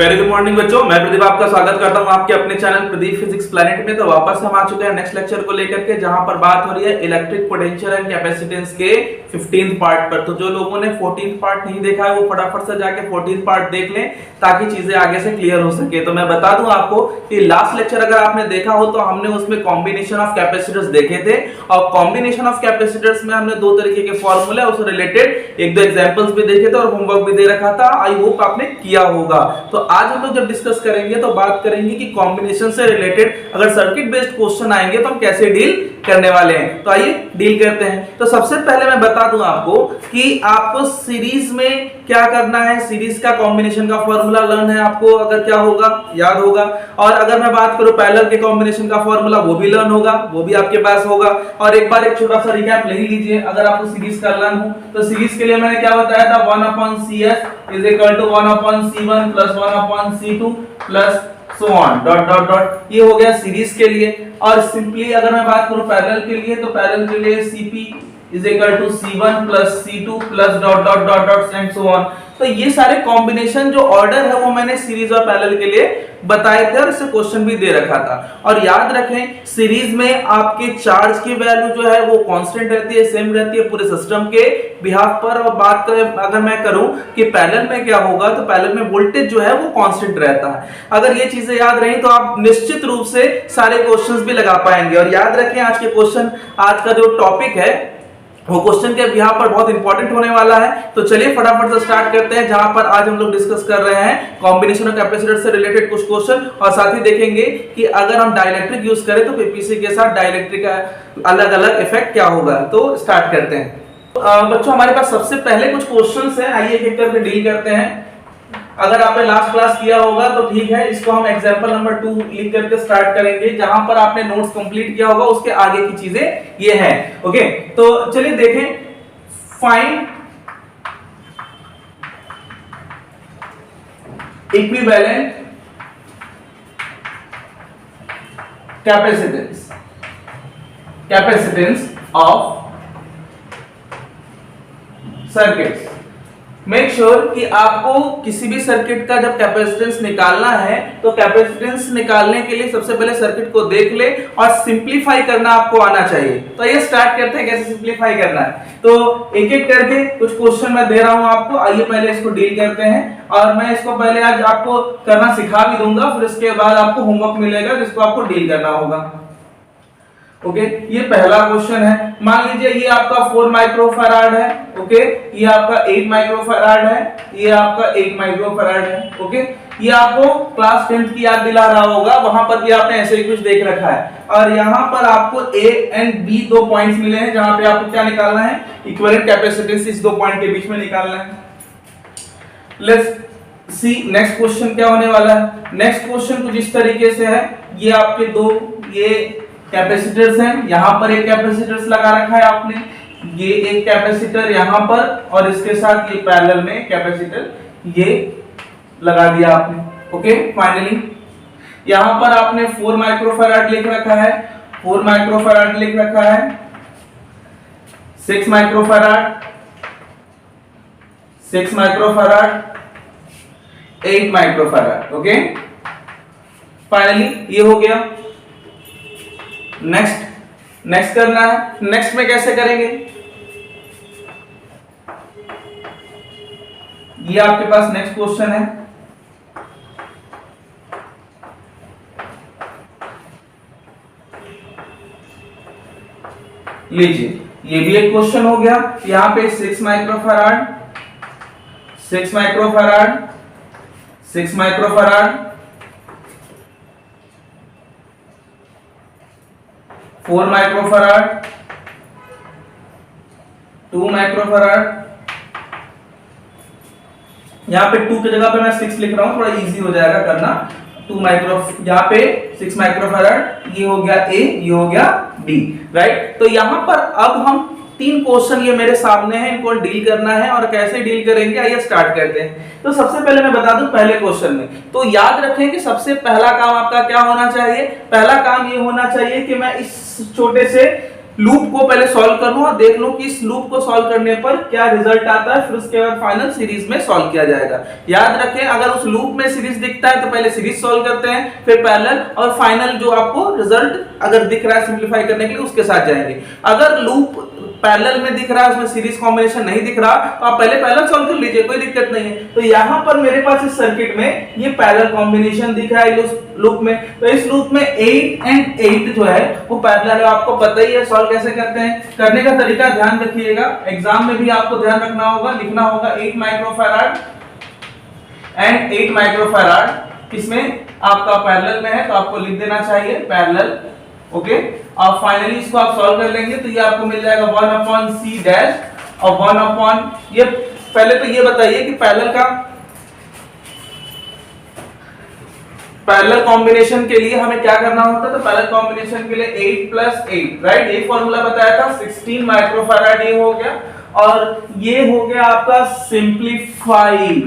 Very good morning बच्चों, मैं प्रदीप आपका स्वागत करता हूं आपके अपने चैनल प्रदीप फिजिक्स प्लैनेट में। तो वापस हम आ चुके हैं नेक्स्ट लेक्चर को लेकर के, जहां पर बात हो रही है इलेक्ट्रिक पोटेंशियल एंड कैपेसिटेंस के 15th पार्ट पर। तो जो लोगों ने 14th पार्ट नहीं देखा है वो फटाफट से जाके 14th पार्ट देख लें ताकि चीजें आगे से क्लियर हो सके। तो मैं बता दूं आपको कि लास्ट लेक्चर अगर आपने देखा हो तो हमने उसमें कॉम्बिनेशन ऑफ कैपेसिटर्स देखे थे, और कॉम्बिनेशन ऑफ कैपेसिटर्स में हमने दो तरीके के फॉर्मूले उससे रिलेटेड एक दो एग्जांपल्स भी देखे थे और होमवर्क भी दे रखा था। आई होप आपने किया होगा। तो आज हम लोग जब डिस्कस करेंगे तो बात करेंगे कि कॉम्बिनेशन से रिलेटेड अगर सर्किट बेस्ड क्वेश्चन आएंगे तो हम कैसे डील करने वाले हैं। तो आइए डील करते हैं। तो सबसे पहले मैं बता दूं आपको कि आपको सीरीज में क्या करना है। सीरीज का कॉम्बिनेशन का फॉर्मूला लर्न है आपको, अगर क्या होगा याद होगा। और अगर मैं बात करूं पैरेलल के कॉम्बिनेशन का फॉर्मूला, वो भी लर्न होगा, वो भी आपके पास होगा। और एक बार एक छोटा सा रिकैप ले लीजिए अगर आपको सीरीज का लर्न हो तो। सीरीज के लिए मैंने क्या बताया था, 1/CS is equal to 1/C1 plus 1/C2 plus so on dot dot dot. ये हो गया सीरीज के लिए। और सिंपली अगर मैं बात करूं पैरेलल के लिए तो पैरेलल के लिए CP is equal to C1 plus C2 plus dot dot dot dot and so on। तो ये सारे कॉम्बिनेशन जो ऑर्डर है वो मैंने सीरीज और पैरेलल के लिए बताए थे और इससे क्वेश्चन भी दे रखा था। और याद रखें सीरीज में आपके चार्ज की वैल्यू जो है वो कांस्टेंट रहती है, सेम रहती है पूरे सिस्टम के बिहाफ पर। और बात करें अगर मैं करूं कि पैरेलल में क्या होगा तो पैरेलल में वोल्टेज जो है वो कांस्टेंट रहता है। अगर ये चीजें याद रही तो आप निश्चित रूप से सारे क्वेश्चंस भी लगा पाएंगे। और याद रखें आज के क्वेश्चन, आज का जो टॉपिक है वो क्वेश्चन के यहाँ पर बहुत इंपॉर्टेंट होने वाला है। तो चलिए फटाफट से स्टार्ट करते हैं, जहां पर आज हम लोग डिस्कस कर रहे हैं कॉम्बिनेशन ऑफ कैपेसिटर से रिलेटेड कुछ क्वेश्चन, और साथ ही देखेंगे कि अगर हम डाइलेक्ट्रिक यूज करें तो पीपीसी के साथ डाइलेक्ट्रिक का अलग अलग इफेक्ट क्या होगा। तो स्टार्ट करते हैं। बच्चों हमारे पास सबसे पहले कुछ क्वेश्चंस हैं, आइए एक एक करके डील करते हैं। अगर आपने लास्ट क्लास किया होगा तो ठीक है, इसको हम एग्जांपल नंबर 2 लिख करके स्टार्ट करेंगे। जहां पर आपने नोट्स कंप्लीट किया होगा उसके आगे की चीजें ये हैं। ओके, तो चलिए देखें। Find equivalent capacitance of circuits. Make sure कि आपको किसी भी सर्किट का जब कैपेसिटेंस निकालना है तो कैपेसिटेंस निकालने के लिए सबसे पहले सर्किट को देख ले और सिंपलीफाई करना आपको आना चाहिए। तो ये स्टार्ट करते हैं कैसे सिंपलीफाई करना है। तो एक एक करके कुछ क्वेश्चन मैं दे रहा हूं आपको, आइए पहले इसको डील करते हैं। और मैं इसको पहले आज आपको करना सिखा भी दूंगा, फिर इसके बाद आपको होमवर्क मिलेगा जिसको आपको डील करना होगा। ओके, ये पहला क्वेश्चन है। मान लीजिए ये आपका 4 माइक्रोफैराड है। ओके, ये आपका 8 माइक्रोफैराड है, ये आपका 8 माइक्रोफैराड है। ओके, ये आपको क्लास 10th की याद दिला रहा होगा, वहां पर भी आपने ऐसे ही कुछ देख रखा है। और यहां पर आपको A एंड B दो पॉइंट्स मिले हैं जहां पे आपको क्या निकालना है, इक्विवेलेंट कैपेसिटेंस इस दो पॉइंट के बीच में निकालना है। लेट्स सी नेक्स्ट क्वेश्चन क्या होने वाला है। नेक्स्ट क्वेश्चन कुछ इस तरीके से है। ये आपके दो ये कैपेसिटर्स हैं, यहां पर एक कैपेसिटर्स लगा रखा है आपने, ये एक कैपेसिटर यहां पर, और इसके साथ ये पैरेलल में कैपेसिटर ये लगा दिया आपने। ओके, फाइनली यहां पर आपने 4 माइक्रोफैराड लिख रखा है, 4 माइक्रोफैराड लिख रखा है, 6 microfarad, 6 microfarad, 8 microfarad. Okay, finally ये हो गया। नेक्स्ट करना है। नेक्स्ट में कैसे करेंगे, ये आपके पास नेक्स्ट क्वेश्चन है। लीजिए, ये भी एक क्वेश्चन हो गया। यहां पे 6 microfarad, 6 microfarad, 6 microfarad, 4 microfarad, 2 microfarad. यहां पे 2 की जगह पे मैं 6 लिख रहा हूं, थोड़ा इजी हो जाएगा करना। 2 माइक्रो, यहां पे 6 माइक्रोफैराड, ये हो गया A, ये हो गया B, राइट। तो यहां पर अब हम 3 क्वेश्चन ये मेरे सामने हैं, इनको डील करना है। और कैसे डील करेंगे आइए स्टार्ट करते हैं। तो सबसे पहले मैं बता दूं पहले क्वेश्चन में, तो याद रखें कि सबसे पहला काम आपका क्या होना चाहिए। पहला काम ये होना चाहिए कि मैं इस छोटे से लूप को पहले सॉल्व कर लूं और देख लूं कि इस लूप को सॉल्व करने पर क्या रिजल्ट आता है, फिर उसके बाद फाइनल सीरीज में सॉल्व किया जाएगा। याद रखें, अगर उस लूप में सीरीज दिखता है तो पहले सीरीज सॉल्व करते हैं, फिर पैरेलल, और फाइनल जो आपको रिजल्ट अगर दिख रहा है सिंपलीफाई करने के लिए उसके साथ जाएंगे। अगर लूप पैरेलल में दिख रहा है, उसमें सीरीज कॉम्बिनेशन नहीं दिख रहा, तो आप पहले पैरेलल सॉल्व कर लीजिए, कोई दिक्कत नहीं है। तो यहां पर मेरे पास इस सर्किट में ये पैरेलल कॉम्बिनेशन दिख रहा है इस लूप में, तो इस लूप में 8 and 8 जो है वो पैरेलल है, आपको पता ही है सॉल्व कैसे करते हैं। करने का तरीका ध्यान रखिएगा, एग्जाम में भी आपको ध्यान रखना होगा, लिखना होगा 8 माइक्रोफैराड एंड 8 माइक्रोफैराड, किसमें आपका पैरेलल में है तो आपको लिख देना चाहिए पैरेलल, ओके। और फाइनली इसको आप सॉल्व कर लेंगे तो ये आपको मिल जाएगा 1/c डैश और 1/, ये पहले तो ये बताइए कि पैरेलल कॉम्बिनेशन के लिए हमें क्या करना होता है। तो पैरेलल कॉम्बिनेशन के लिए 8 + 8, राइट, एक फॉर्मूला बताया था 16 माइक्रोफैराड, ये हो गया, और ये हो गया आपका सिंपलीफाई,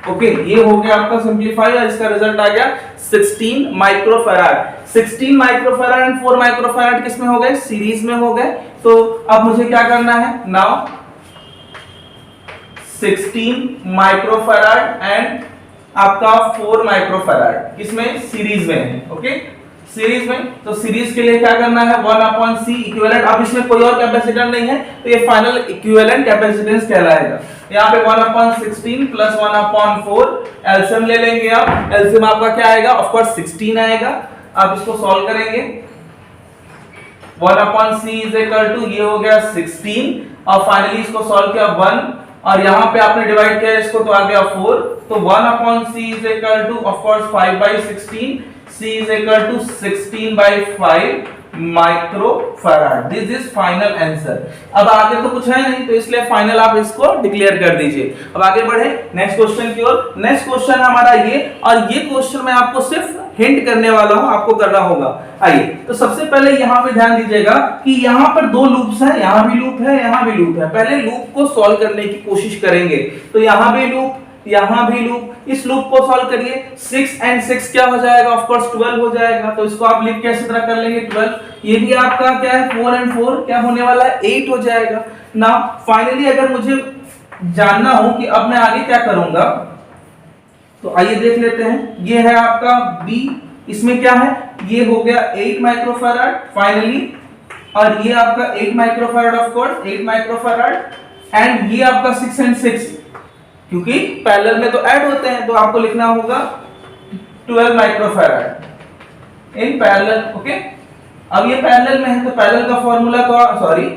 ओके, ये हो गया आपका सिंपलीफाई और इसका रिजल्ट आ गया 16 माइक्रोफैराड। 16 माइक्रोफैराड एंड 4 माइक्रोफैराड किस में हो गए, सीरीज में हो गए। तो अब मुझे क्या करना है, नाउ 16 माइक्रोफैराड एंड आपका 4 माइक्रोफैराड किसमें, सीरीज में है, ओके, सीरीज में। तो सीरीज के लिए क्या करना है, 1/c इक्विवेलेंट। अब इसमें कोई और कैपेसिटर नहीं है तो ये फाइनल इक्विवेलेंट कैपेसिटेंस कहलाएगा। यहाँ पे 1/16 + 1/4 एलसीएम ले लेंगे आप, एलसीएम आपका क्या आएगा, ऑफ कोर्स 16 आएगा। आप इसको सॉल्व करेंगे, 1/c ये हो गया 16 और फाइनली इसको सॉल्व किया 1 और यहाँ पे आपने डिवाइड किया इसको तो आ गया 4। तो 1/c of course 5/16, c = 16/5 microfarad. This is final answer. अब आगे तो कुछ है नहीं तो इसलिए फाइनल आप इसको डिक्लेयर कर दीजिए। अब आगे बढ़े नेक्स्ट क्वेश्चन की ओर। नेक्स्ट क्वेश्चन हमारा ये, और ये क्वेश्चन मैं आपको सिर्फ हिंट करने वाला हूं, आपको करना होगा। आइए तो सबसे पहले यहां पे ध्यान दीजिएगा कि यहां पर दो लूप्स हैं, यहां भी लूप है, यहां भी लूप है। पहले लूप को सॉल्व करने की कोशिश करेंगे। तो यहां भी लूप, यहां भी लूप, इस लूप को सॉल्व करिए। 6 and 6 क्या हो जाएगा, ऑफ कोर्स 12 हो जाएगा। तो इसको आप लिख कैसे तरह कर लेंगे 12। ये भी आपका क्या है 4 and 4 क्या होने वाला है 8 हो जाएगा ना। फाइनली अगर मुझे जानना हो कि अब मैं आगे क्या करूंगा तो आइए देख लेते हैं। ये है आपका B, इसमें क्या है, ये हो गया 8 माइक्रोफैराड फाइनली, और ये आपका 8 microfarad of course 8 microfarad, and ये आपका 6 and 6 क्योंकि पैरेलल में तो ऐड होते हैं तो आपको लिखना होगा 12 माइक्रोफैराड इन पैरेलल, ओके। अब ये पैरेलल में है तो पैरेलल का फॉर्मूला तो सॉरी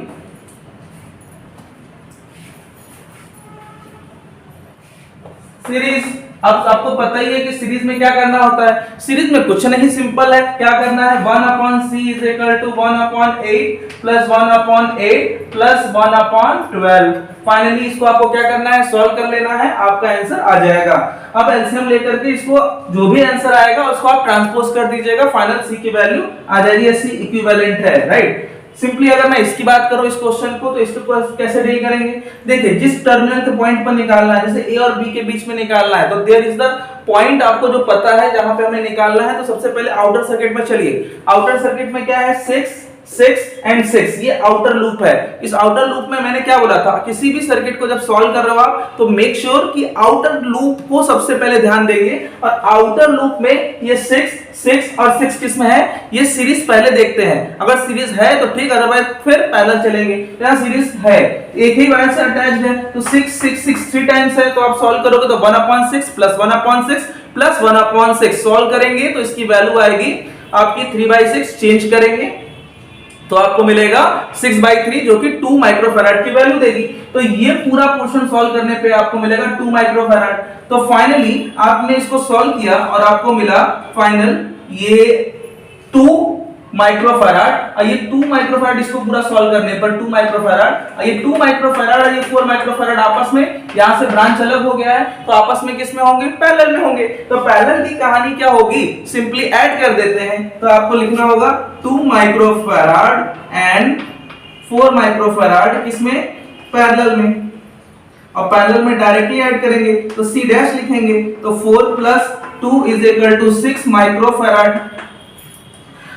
सीरीज। अब आपको पता ही है कि सीरीज में क्या करना होता है। सीरीज में कुछ नहीं, सिंपल है। क्या करना है 1/c = 1/8 + 1/8 + 1/12। फाइनली इसको आपको क्या करना है, सॉल्व कर लेना है, आपका आंसर आ जाएगा। अब एलसीएम लेकर के इसको जो भी आंसर आएगा उसको आप ट्रांसपोज कर दीजिएगा, फाइनल c की वैल्यू आ जाएगी। c इक्विवेलेंट है, राइट। सिंपली अगर मैं इसकी बात करूं इस क्वेश्चन को तो इसको कैसे डील करेंगे। देखिए जिस टर्मिनल के पॉइंट पर निकालना है, जैसे a और b के बीच में निकालना है, तो देयर इज द पॉइंट आपको जो पता है जहां पे हमें निकालना है। तो सबसे पहले आउटर सर्किट में चलिए। आउटर सर्किट में क्या है 6 and 6, ये आउटर लूप है। इस आउटर लूप में मैंने क्या बोला था, किसी भी सर्किट को जब सॉल्व कर रहे हो आप तो मेक श्योर कि आउटर लूप को सबसे पहले ध्यान देंगे। और आउटर लूप में ये 6 और 6 किसमें है, ये सीरीज पहले देखते हैं। अगर सीरीज है तो ठीक, अदरवाइज फिर पैरेलल चलेंगे। यहाँ सीरीज है, एक ही वायर से अटैच्ड है, तो 6 3 टाइम्स है तो आप सॉल्व करोगे तो 1/6 + 1/6 + 1/6 सॉल्व करेंगे तो इसकी वैल्यू आएगी आपकी 3/6। चेंज करेंगे तो आपको मिलेगा 6/3 जो कि 2 माइक्रोफैराड की वैल्यू देगी। तो ये पूरा पोर्शन सॉल्व करने पे आपको मिलेगा 2 माइक्रोफैराड। तो फाइनली आपने इसको सॉल्व किया और आपको मिला फाइनल ये 2 माइक्रोफैराड, और ये 2 माइक्रोफैराड इसको पूरा सॉल्व करने पर 2 माइक्रोफैराड, और ये 2 माइक्रोफैराड और ये 4 माइक्रोफैराड आपस में यहां से ब्रांच अलग हो गया है तो आपस में किस में होंगे, पैरेलल में होंगे। तो पैरेलल की कहानी क्या होगी, सिंपली ऐड कर देते हैं। तो आपको लिखना होगा 2 माइक्रोफैराड एंड 4 माइक्रोफैराड किसमें, पैरेलल में। और पैरेलल में डायरेक्टली ऐड करेंगे तो c डैश लिखेंगे तो 4 + 2 = 6 माइक्रोफैराड।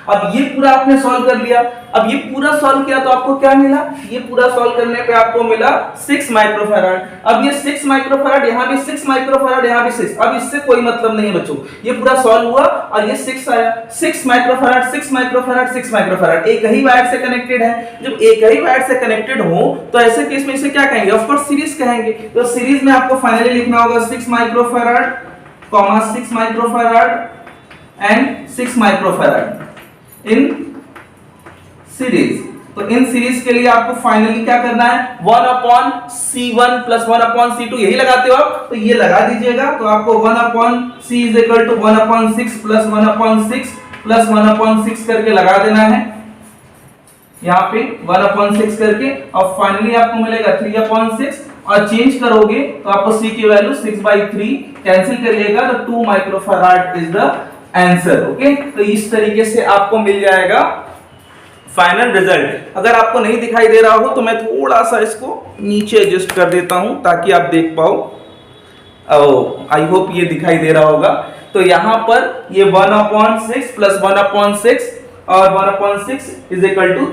अब ये पूरा आपने सॉल्व कर लिया। अब ये पूरा सॉल्व किया तो आपको क्या मिला, ये पूरा सॉल्व करने पे आपको मिला 6 माइक्रोफैराड। अब ये 6 माइक्रोफैराड, यहाँ भी 6 माइक्रोफैराड, यहाँ भी 6। अब इससे कोई मतलब नहीं है बच्चों, ये पूरा सॉल्व हुआ और ये 6 आया। 6 माइक्रोफैराड 6 माइक्रोफैराड 6 माइक्रोफैराड एक ही वायर से कनेक्टेड है। जब एक ही वायर से कनेक्टेड हो तो ऐसे केस में इसे क्या कहेंगे, ऑफ कोर्स सीरीज कहेंगे। तो सीरीज में आपको फाइनली लिखना होगा 6 microfarad, 6 microfarad and 6 microfarad in series. तो इन सीरीज के लिए आपको फाइनली क्या करना है, 1/C1 + 1/C2 यही लगाते हो आप, तो ये लगा दीजिएगा। तो आपको 1/C = 1/6 + 1/6 + 1/6 करके लगा देना है यहाँ पे 1/6 करके, और फाइनली आपको मिलेगा 3/6 और चेंज करोगे तो आपको C की वैल्यू 6/3 कैंसिल करिएगा तो 2 microfarad is the answer. Okay, तो इस तरीके से आपको मिल जाएगा फाइनल रिजल्ट। अगर आपको नहीं दिखाई दे रहा हो तो मैं थोड़ा सा इसको नीचे एडजस्ट कर देता हूं ताकि आप देख पाओ। आई होप ये दिखाई दे रहा होगा। तो यहां पर ये 1/6 + 1/6 और 1/6 =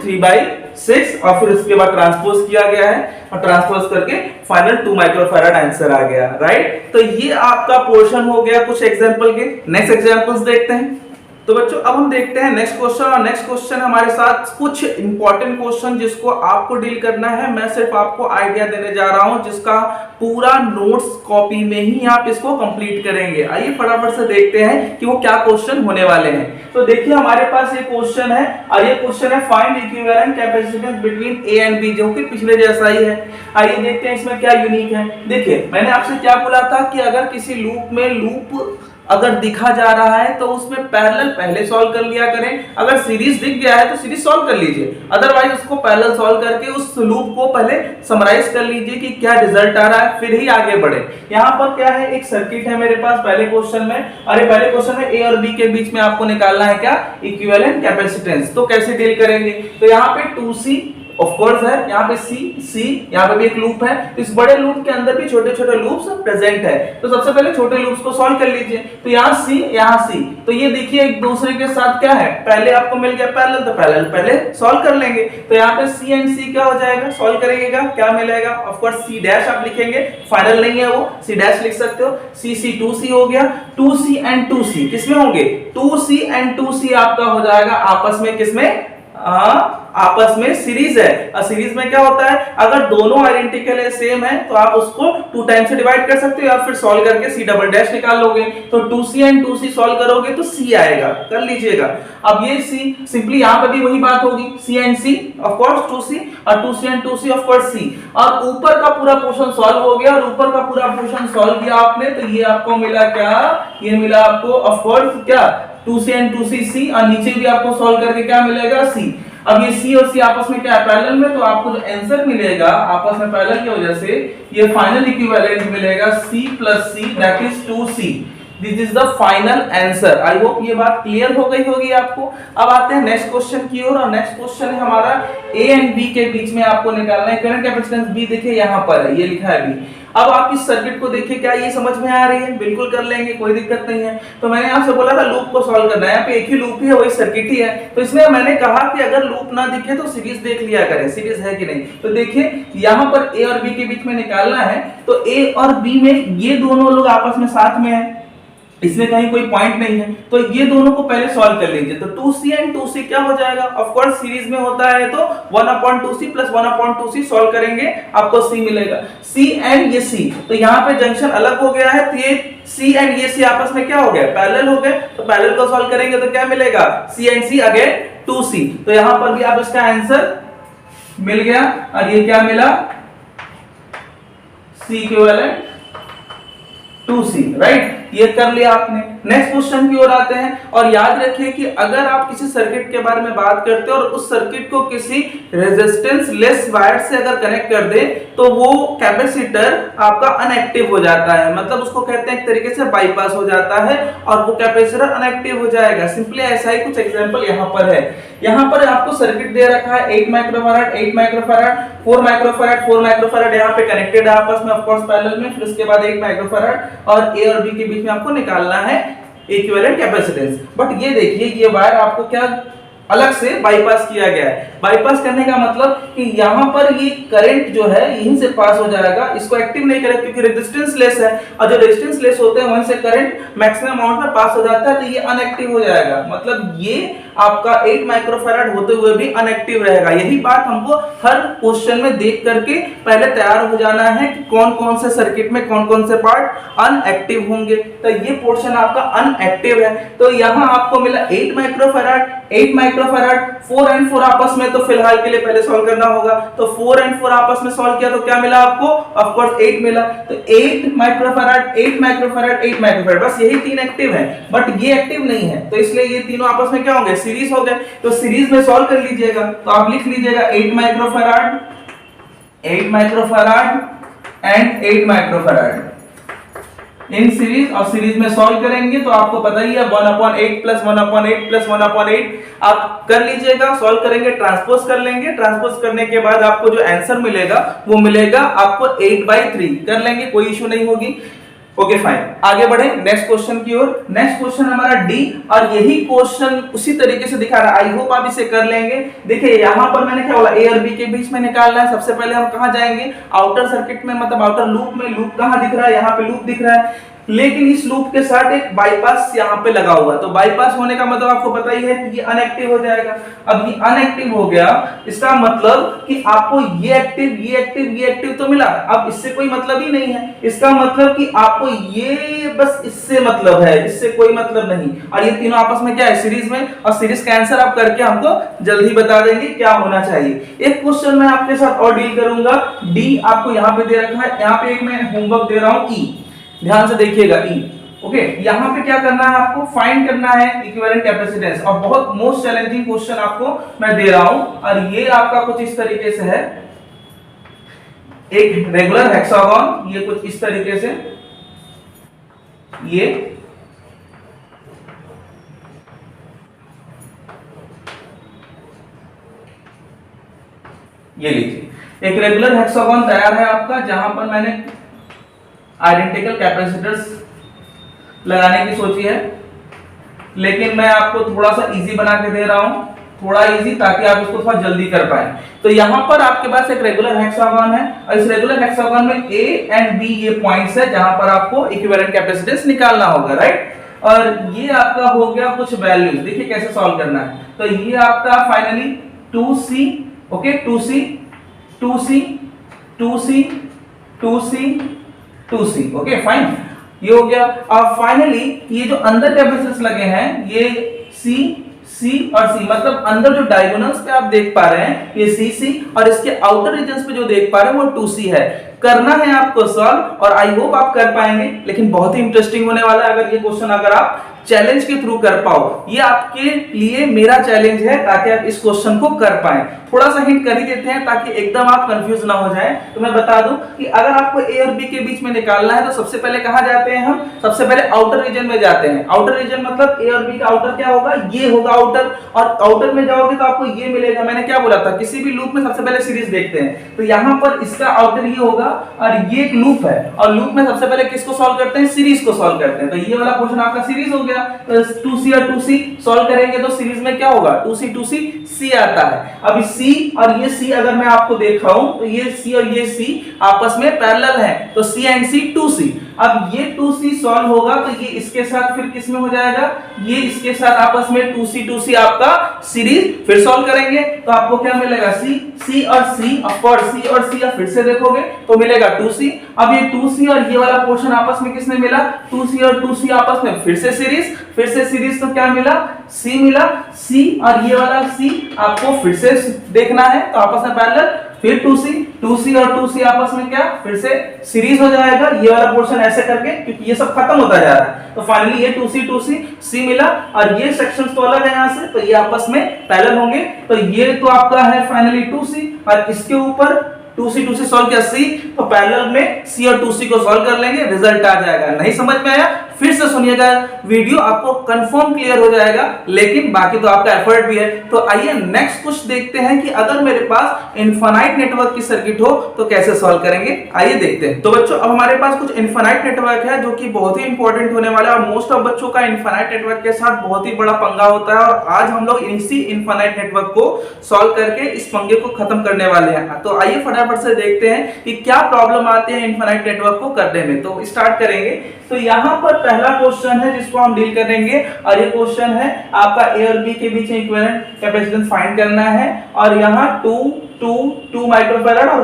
3/6 और फिर उसके बाद ट्रांसपोज किया गया है और ट्रांसपोज करके फाइनल 2 माइक्रोफैराड आंसर आ गया, राइट। तो ये आपका पोर्शन हो गया कुछ एग्जांपल के। नेक्स्ट एग्जांपल्स देखते हैं। तो बच्चों अब हम देखते हैं नेक्स्ट क्वेश्चन, और नेक्स्ट क्वेश्चन हमारे साथ कुछ इंपॉर्टेंट क्वेश्चन जिसको आपको डील करना है। मैं सिर्फ आपको आइडिया देने जा रहा हूं जिसका पूरा नोट्स कॉपी में ही आप इसको कंप्लीट करेंगे। आइए फटाफट से देखते हैं कि वो क्या क्वेश्चन होने वाले हैं। तो देखिए हमारे पास ये क्वेश्चन है और ये क्वेश्चन है find equivalent capacitance between A and B, जो कि पिछले जैसा ही है। आइए देखते हैं इसमें क्या यूनिक है। देखिए मैंने आपसे क्या बोला था कि अगर किसी लूप में लूप अगर दिखा जा रहा है तो उसमें पैरेलल पहले सॉल्व कर लिया करें। अगर सीरीज दिख गया है तो सीरीज सॉल्व कर लीजिए, अदरवाइज उसको पैरेलल सॉल्व करके उस लूप को पहले समराइज कर लीजिए कि क्या रिजल्ट आ रहा है, फिर ही आगे बढ़े। यहाँ पर क्या है, एक सर्किट है मेरे पास पहले क्वेश्चन में, अरे पहले क्वेश्चन में ए और बी के बीच में आपको निकालना है क्या, इक्विवेलेंट कैपेसिटेंस। तो कैसे डील करेंगे, तो यहाँ पे 2C ऑफ कोर्स है, यहाँ पे C, यहाँ पे भी एक लूप है। तो इस बड़े लूप के अंदर भी छोटे छोटे लूप्स प्रेजेंट है। तो सबसे पहले छोटे लूप्स को सॉल्व कर लीजिए। तो यहाँ C, यहाँ C, तो ये देखिए एक दूसरे के साथ क्या है, पहले आपको मिल गया पैरेलल, तो पैरेलल पहले सॉल्व कर लेंगे। तो यहाँ पे C एंड C क्या हो जाएगा, सॉल्व करेगा क्या मिलेगा, ऑफ कोर्स C' आप लिखेंगे, फाइनल नहीं है वो, C' लिख सकते हो। C 2C हो गया, 2C एंड 2C किसमें होंगे, 2C एंड 2C आपका हो जाएगा आपस में किसमें, आपस में सीरीज है। और सीरीज में क्या होता है, अगर दोनों आइडेंटिकल है, सेम है, तो आप उसको 2 टाइम से डिवाइड कर सकते हो या फिर सॉल्व करके C" निकाल लोगे। तो 2C एंड 2C सॉल्व करोगे तो C आएगा, कर लीजिएगा। अब ये C सिंपली यहाँ पे भी वही बात होगी, C and C of course 2C और 2C and 2C of course C, और ऊपर का पूरा पोर्शन सॉल्व हो गया और ऊपर का पूरा पोर्शन सॉल्व किया आपने, तो ये आपको मिला क्या, ये मिला आपको ऑफ कोर्स क्या 2C एंड 2C C, और नीचे भी आपको सॉल्व करके क्या मिलेगा C। अब ये C और C आपस में क्या है, पैरेलल में, तो आपको जो आंसर मिलेगा आपस में पैरेलल की वजह से ये फाइनल इक्विवेलेंट मिलेगा C + C that is 2C। This is the final answer. I hope ये बात क्लियर हो गई होगी आपको। अब आते हैं नेक्स्ट क्वेश्चन की ओर, और नेक्स्ट क्वेश्चन है हमारा A एंड B के बीच में आपको निकालना है करंट कैपेसिटेंस B। देखिए यहाँ पर है, ये लिखा है B। अब आप इस सर्किट को देखिए, क्या ये समझ में आ रही है, बिल्कुल कर लेंगे, कोई दिक्कत नहीं है। तो मैंने आपसे बोला था लूप को सॉल्व करना है, यहाँ पे एक ही लूप ही है, वही सर्किट ही है। तो इसमें मैंने कहा कि अगर लूप ना दिखे तो सीरीज देख लिया करें, सीरीज है कि नहीं। तो देखिए यहाँ पर A और B के बीच में निकालना है, तो A और B में ये दोनों लोग आपस में साथ में है, इसमें कहीं कोई पॉइंट नहीं है, तो ये दोनों को पहले सॉल्व कर लीजिए। तो 2C एंड 2C क्या हो जाएगा, ऑफ कोर्स सीरीज में होता है तो 1/2C + 1/2C सॉल्व करेंगे, आपको C मिलेगा। C एंड ये C, तो यहाँ पे जंक्शन अलग हो गया है, तो ये C एंड ये C आपस में क्या हो गया, पैरेलल हो गए। तो पैरेलल को सॉल्व करेंगे तो क्या मिलेगा, C and C again 2C। तो यहाँ पर भी आप इसका आंसर मिल गया, और ये क्या मिला, C इक्विवेलेंट 2C, राइट। ये कर लिया आपने। नेक्स्ट क्वेश्चन की ओर आते हैं, और याद रखिए कि अगर आप किसी सर्किट के बारे में बात करते हो और उस सर्किट को किसी रेजिस्टेंस लेस वायर से अगर कनेक्ट कर दे तो वो कैपेसिटर आपका अनएक्टिव हो जाता है, मतलब उसको कहते हैं एक तरीके से बाईपास हो जाता है और वो कैपेसिटर अनएक्टिव हो जाएगा। सिंपली ऐसा ही कुछ एग्जांपल यहाँ पर है। यहाँ पर आपको सर्किट दे रखा है 8 माइक्रोफैराड 8 माइक्रोफैराड 4 माइक्रोफैराड 4 माइक्रोफैराड यहाँ पे कनेक्टेड है आपस में, ऑफ कोर्स पैरेलल में। फिर उसके बाद 1 माइक्रोफैराड, और A और B के बीच में आपको निकालना है इक्विवेलेंट कैपेसिटेंस। बट ये देखिए ये वायर आपको क्या अलग से बाईपास किया गया है। बाईपास करने का मतलब कि यहाँ पर ये करंट जो है यहीं से पास हो जाएगा, इसको एक्टिव नहीं करेगा क्योंकि रेजिस्टेंस लेस है, और जो रेजिस्टेंस लेस होते हैं वहीं से करंट मैक्सिमम अमाउंट में पास हो जाता है, तो ये अनएक्टिव हो जाएगा। मतलब ये आपका 8 माइक्रोफैराड होते हुए भी अनएक्टिव रहेगा। यही बात हमको हर क्वेश्चन में देख करके पहले तैयार हो जाना है कि कौन कौन से सर्किट में कौन कौन से पार्ट अनएक्टिव होंगे। तो ये पोर्शन आपका अनएक्टिव है। तो यहाँ आपको मिला 8 माइक्रोफैराड, 8 माइक्रोफैराड, 4 and 4 आपस में, तो फिलहाल के लिए पहले सॉल्व करना होगा। तो 4 and 4 आपस में सॉल्व किया तो क्या मिला आपको? ऑफ कोर्स 8 मिला। तो 8 माइक्रोफैराड, 8 माइक्रोफैराड, 8 माइक्रोफैराड, बस यही तीन एक्टिव है, बट ये एक्टिव नहीं है, तो इसलिए ये तीनों आपस में क्या होंगे? सीरीज हो गए। तो सीरीज में सॉल्व कर लीजिएगा, तो आप लिख लीजिएगा 8 microfarad, 8 microfarad and 8 microfarad in series, और सीरीज में सॉल्व करेंगे तो आपको पता ही है 1/8 प्लस 1/8 प्लस 1/8 आप कर लीजिएगा। सॉल्व करेंगे, ट्रांसपोज कर लेंगे, ट्रांसपोज करने के बाद आपको जो आंसर मिलेगा वो मिलेगा आपको 8/3। कर लेंगे, कोई इशू नहीं होगी। ओके फाइन, आगे बढ़े नेक्स्ट क्वेश्चन की ओर। नेक्स्ट क्वेश्चन हमारा डी, और यही क्वेश्चन उसी तरीके से दिखा रहा है। आई होप आप इसे कर लेंगे। देखिए यहाँ पर मैंने क्या बोला, ए और बी के बीच में निकालना है। सबसे पहले हम कहाँ जाएंगे? आउटर सर्किट में, मतलब आउटर लूप में। लूप कहाँ दिख रहा है? यहाँ पे लूप दिख रहा है, लेकिन इस लूप के साथ एक बाईपास यहाँ पे लगा हुआ। तो बाईपास होने का मतलब आपको पता ही है कि ये अनएक्टिव हो जाएगा। अब ये अनएक्टिव हो गया, इसका मतलब कि आपको ये एक्टिव, ये एक्टिव, ये एक्टिव तो मिला। अब इससे कोई मतलब ही नहीं है। इसका मतलब कि आपको ये बस इससे मतलब है, इससे कोई मतलब नहीं। और ये तीनों आपस में क्या है? सीरीज में। और सीरीज का आंसर आप करके हमको जल्दी बता देंगे क्या होना चाहिए। एक क्वेश्चन मैं आपके साथ और डील करूंगा। डी आपको यहाँ पे दे रखा है, यहाँ पे एक मैं होमवर्क दे रहा हूँ, ई, ध्यान से देखिएगा। ई ओके, यहाँ पे क्या करना है आपको? फाइंड करना है इक्विवेलेंट कैपेसिटेंस। और बहुत मोस्ट चैलेंजिंग क्वेश्चन आपको मैं दे रहा हूं, और ये आपका कुछ इस तरीके से है। एक रेगुलर हेक्सागन, ये कुछ इस तरीके से, ये लीजिए एक रेगुलर हेक्सागन तैयार है आपका, जहां पर मैंने आइडेंटिकल कैपेसिटर्स लगाने की सोची है, लेकिन मैं आपको थोड़ा सा इजी बना के दे रहा हूं, थोड़ा इजी, ताकि आप इसको थोड़ा जल्दी कर पाए। तो यहां पर आपके पास एक रेगुलर हेक्सागन है, और इस रेगुलर हेक्सागन में ए एंड बी ये पॉइंट्स है जहां पर आपको इक्विवेलेंट कैपेसिटेंस निकालना होगा, राइट। और ये आपका हो गया कुछ वैल्यूज। देखिए कैसे सॉल्व करना है। तो ये आपका finally 2C, okay, 2C, 2C, 2C, 2C, 2C, okay fine, ये हो गया। अब फाइनली ये जो अंदर कैपेसिटर्स लगे हैं, ये C, C और C, मतलब अंदर जो डायगोनल्स पे आप देख पा रहे हैं ये C, और इसके आउटर रीजन्स पे जो देख पा रहे हैं वो 2C है। करना है आपको सॉल्व, और आई होप आप कर पाएंगे, लेकिन बहुत ही इंटरेस्टिंग होने वाला है अगर ये क्वेश्चन अगर आप चैलेंज के थ्रू कर पाओ। ये आपके लिए मेरा चैलेंज है, ताकि आप इस क्वेश्चन को कर पाएं। थोड़ा सा हिंट कर ही देते हैं ताकि एकदम आप कंफ्यूज ना हो जाएं। तो मैं बता दूं कि अगर आपको ए और बी के बीच में निकालना है तो सबसे पहले कहां जाते हैं हम? सबसे पहले आउटर रीजन में जाते हैं। आउटर रीजन मतलब ए और बी का आउटर क्या होगा? ये होगा आउटर, और आउटर में जाओगे तो आपको ये मिलेगा। मैंने क्या बोला था, किसी भी लूप में सबसे पहले सीरीज देखते हैं, तो यहाँ पर इसका आउटर ये होगा, और ये एक लूप है, और लूप में सबसे पहले किसको सॉल्व करते हैं? सीरीज को सॉल्व करते हैं। तो ये वाला पोर्शन आपका सीरीज हो गया। तो 2C और 2C सॉल्व करेंगे तो सीरीज में क्या होगा? 2C 2C C आता है। अब C और ये C अगर मैं आपको दिखाऊं तो ये C और ये C आपस में पैरेलल है, तो C एंड C 2C। अब ये 2C सॉल्व होगा तो ये इसके साथ फिर किस में हो जाएगा? ये इसके साथ आपस में 2C 2C आपका सीरीज। फिर सॉल्व करेंगे तो आपको क्या मिलेगा? C और C, ऑफ कोर्स C और C आप फिर से देखोगे तो मिलेगा 2C। अब ये 2C और ये वाला पोर्शन आपस में किसने मिला? 2C और 2C आपस में फिर से सीरीज, तो क्या मिला? C मिला। C और ये वाला C आपको फिर से देखना है, तो आपस में पैरेलल, फिर 2C और 2C आपस में क्या? फिर से सीरीज हो जाएगा। ये वाला पोर्शन ऐसे करके, क्योंकि ये सब खत्म होता जा रहा है, तो फाइनली ये 2C C मिला, और ये सेक्शंस तो अलग है यहाँ से, तो ये आपस में पैरेलल होंगे। तो ये तो आपका है फाइनली 2C, और इसके ऊपर 2C सॉल्व किया C, तो पैरेलल में C और 2C को सॉल्व कर लेंगे, रिजल्ट आ जाएगा। नहीं समझ में आया? फिर से सुनिएगा वीडियो, आपको कंफर्म क्लियर हो जाएगा, लेकिन बाकी तो आपका एफर्ट भी है। तो आइए नेक्स्ट कुछ देखते हैं कि अगर मेरे पास इनफाइनाइट नेटवर्क की सर्किट हो तो कैसे सॉल्व करेंगे। आइए देखते हैं। तो बच्चों अब हमारे पास कुछ इनफाइनाइट नेटवर्क है जो कि बहुत ही इंपॉर्टेंट होने वाला है और मोस्ट ऑफ बच्चों का इनफाइनाइट नेटवर्क के साथ बहुत ही बड़ा पंगा होता है, और आज हम लोग इसी इनफाइनाइट नेटवर्क को सॉल्व करके इस पंगे को खत्म करने वाले हैं। तो आइए फटाफट से देखते हैं कि क्या प्रॉब्लम आती है इनफाइनाइट नेटवर्क को करने में। तो स्टार्ट करेंगे। तो यहाँ पर पहला क्वेश्चन है जिसको हम डील करेंगे, और ये क्वेश्चन है आपका ए और बी के बीच में इक्विवेलेंट कैपेसिटेंस फाइंड करना है, और यहाँ 2 माइक्रोफैराड और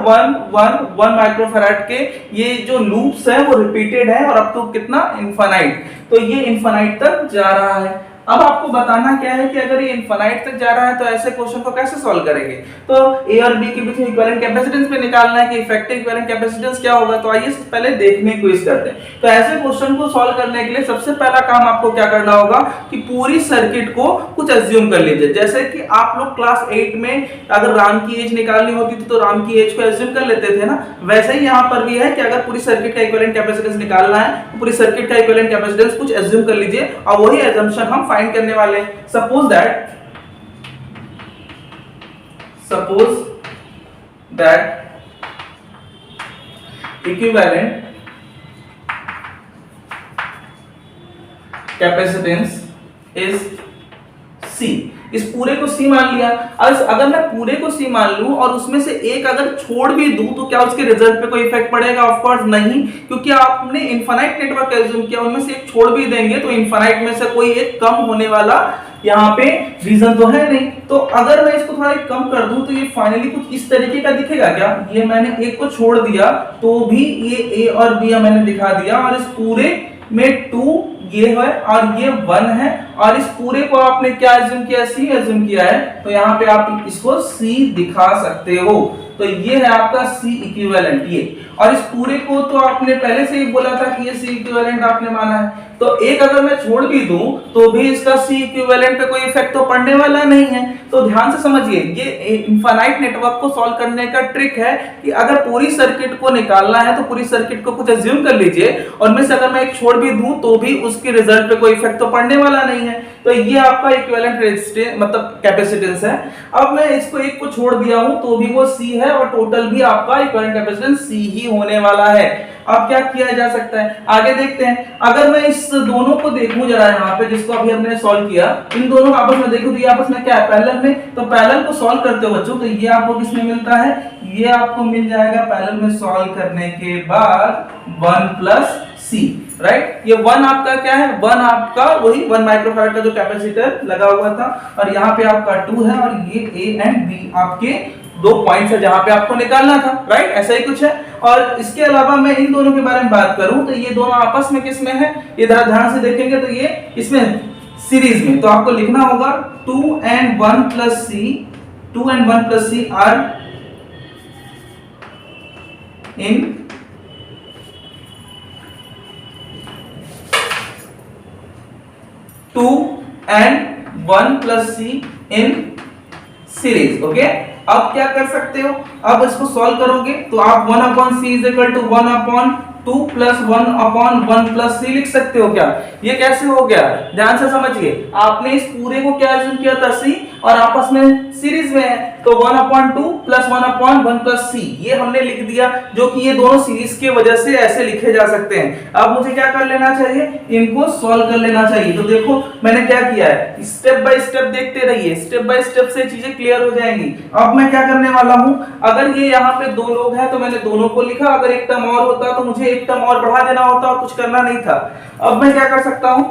1 माइक्रोफैराड के ये जो लूप्स हैं वो रिपीटेड है, और अब तो कितना इनफाइनाइट, तो ये इनफाइनाइट तक जा रहा है। अब आपको बताना क्या है कि अगर ये इनफाइनाइट तक जा रहा है तो ऐसे क्वेश्चन को कैसे सॉल्व करेंगे। तो ए और बी के बीच में इक्विवेलेंट कैपेसिटेंस पे निकालना है कि इफेक्टिव इक्विवेलेंट कैपेसिटेंस क्या होगा। तो आइए पहले देखने की कोशिश करते हैं। तो ऐसे क्वेश्चन को सॉल्व करने के लिए सबसे पहला काम आपको क्या करना होगा कि पूरी सर्किट को कुछ एज्यूम कर लीजिए। जैसे कि आप लोग क्लास 8 में अगर राम की एज निकालनी होती थी तो राम की एज को एज्यूम कर लेते थे ना, वैसे ही यहाँ पर भी है कि अगर पूरी सर्किट का इक्विवेलेंट कैपेसिटेंस निकालना है तो पूरी सर्किट का इक्विवेलेंट कैपेसिटेंस कुछ एज्यूम कर लीजिए, और वही एजम्पशन हम फाइंड करने वाले। Suppose that equivalent capacitance is C। इस पूरे को C मान लिया। अगर मैं पूरे को C मान लूं और उसमें से एक अगर छोड़ भी दूं तो क्या उसके रिजल्ट पे कोई इफेक्ट पड़ेगा? ऑफ कोर्स नहीं, क्योंकि आपने इनफाइनाइट नेटवर्क एज्यूम किया, उनमें से एक छोड़ भी देंगे तो इनफाइनाइट में से कोई एक कम होने वाला यहाँ पे रीजन तो है नहीं। तो अगर मैं इसको थोड़ा कम कर दूं तो ये फाइनली कुछ इस तरीके का दिखेगा क्या? ये मैंने एक को छोड़ दिया तो भी ये A और B मैंने दिखा दिया, और इस पूरे में 2 ये है और ये 1 है, और इस पूरे को आपने क्या एज्यूम किया? C एज्यूम किया है, तो यहाँ पे आप इसको C दिखा सकते हो। तो ये है आपका C इक्विवेलेंट ये, और इस पूरे को तो आपने पहले से ही बोला था कि ये C इक्विवेलेंट आपने माना है। तो एक अगर मैं छोड़ भी दूं तो भी इसका C इक्विवेलेंट पे कोई इफेक्ट तो पड़ने वाला नहीं है। तो ध्यान से समझिए, ये इनफाइनाइट नेटवर्क को सॉल्व करने का ट्रिक है कि अगर पूरी सर्किट को निकालना है तो पूरी सर्किट को कुछ एज्यूम कर लीजिए, और में से अगर मैं एक छोड़ भी दूं तो भी उसके रिजल्ट पे कोई इफेक्ट तो पड़ने वाला नहीं है। तो ये आपका इक्विवेलेंट रेजिस्टेंस मतलब कैपेसिटेंस है। अब मैं इसको एक को छोड़ दिया हूं तो भी वो C है, और टोटल भी आपका इक्विवेलेंट कैपेसिटेंस C ही होने वाला है। अब क्या किया जा सकता है, आगे देखते हैं। अगर मैं इस दोनों को देखूं जरा यहाँ पे, जिसको अभी हमने सॉल्व किया, इन दोनों को आपस में देखूं तो ये आपस में क्या है? पैरेलल में। तो पैरेलल को सॉल्व करते हो बच्चों तो ये आपको किसमें मिलता है? ये आपको मिल जाएगा पैरेलल में सॉल्व करने के बाद 1 प्लस C, राइट। ये 1 आपका क्या है? 1 आपका वही 1 माइक्रोफैराड का जो कैपेसिटर लगा हुआ था, और यहाँ पे आपका 2 है, और ये A एंड B आपके 2 पॉइंट्स है जहां पे आपको निकालना था, राइट। ऐसा ही कुछ है। और इसके अलावा मैं इन दोनों के बारे में बात करूं तो ये दोनों आपस में किसमें है? ये ध्यान से देखेंगे तो ये इसमें सीरीज में। तो आपको लिखना होगा 2 and 1 plus C are in two and 1 plus C in series. Okay, अब क्या कर सकते हो? अब इसको सॉल्व करोगे तो आप 1/C is equal to 1/2 plus 1/1 plus C लिख सकते हो क्या? ये कैसे हो गया? ध्यान से समझिए, आपने इस पूरे को क्या एज्यूम किया था? C, और आपस में सीरीज में है, तो 1/2 प्लस 1/1 प्लस C ये हमने लिख दिया, जो कि ये दोनों सीरीज की वजह से ऐसे लिखे जा सकते हैं। अब मुझे क्या कर लेना चाहिए? इनको सॉल्व कर लेना चाहिए। तो देखो मैंने क्या किया है, स्टेप बाय स्टेप देखते रहिए, स्टेप बाय स्टेप से चीजें क्लियर हो जाएंगी। अब मैं क्या करने वाला हूं, अगर ये यहाँ पे 2 लोग हैं तो मैंने दोनों को लिखा, अगर एक टर्म और होता तो मुझे एक टर्म और बढ़ा देना होता और कुछ करना नहीं था। अब मैं क्या कर सकता हूं,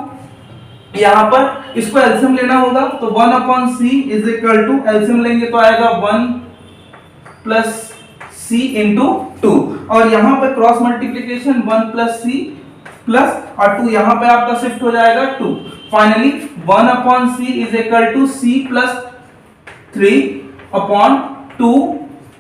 यहाँ पर इसको एलसीएम लेना होगा, तो 1/C is equal to LCM लेंगे तो आएगा 1 प्लस C इंटू 2, और यहाँ पे cross multiplication 1 plus C plus और 2 यहाँ पे आपका शिफ्ट हो जाएगा 2। Finally 1/C is equal to C plus 3/2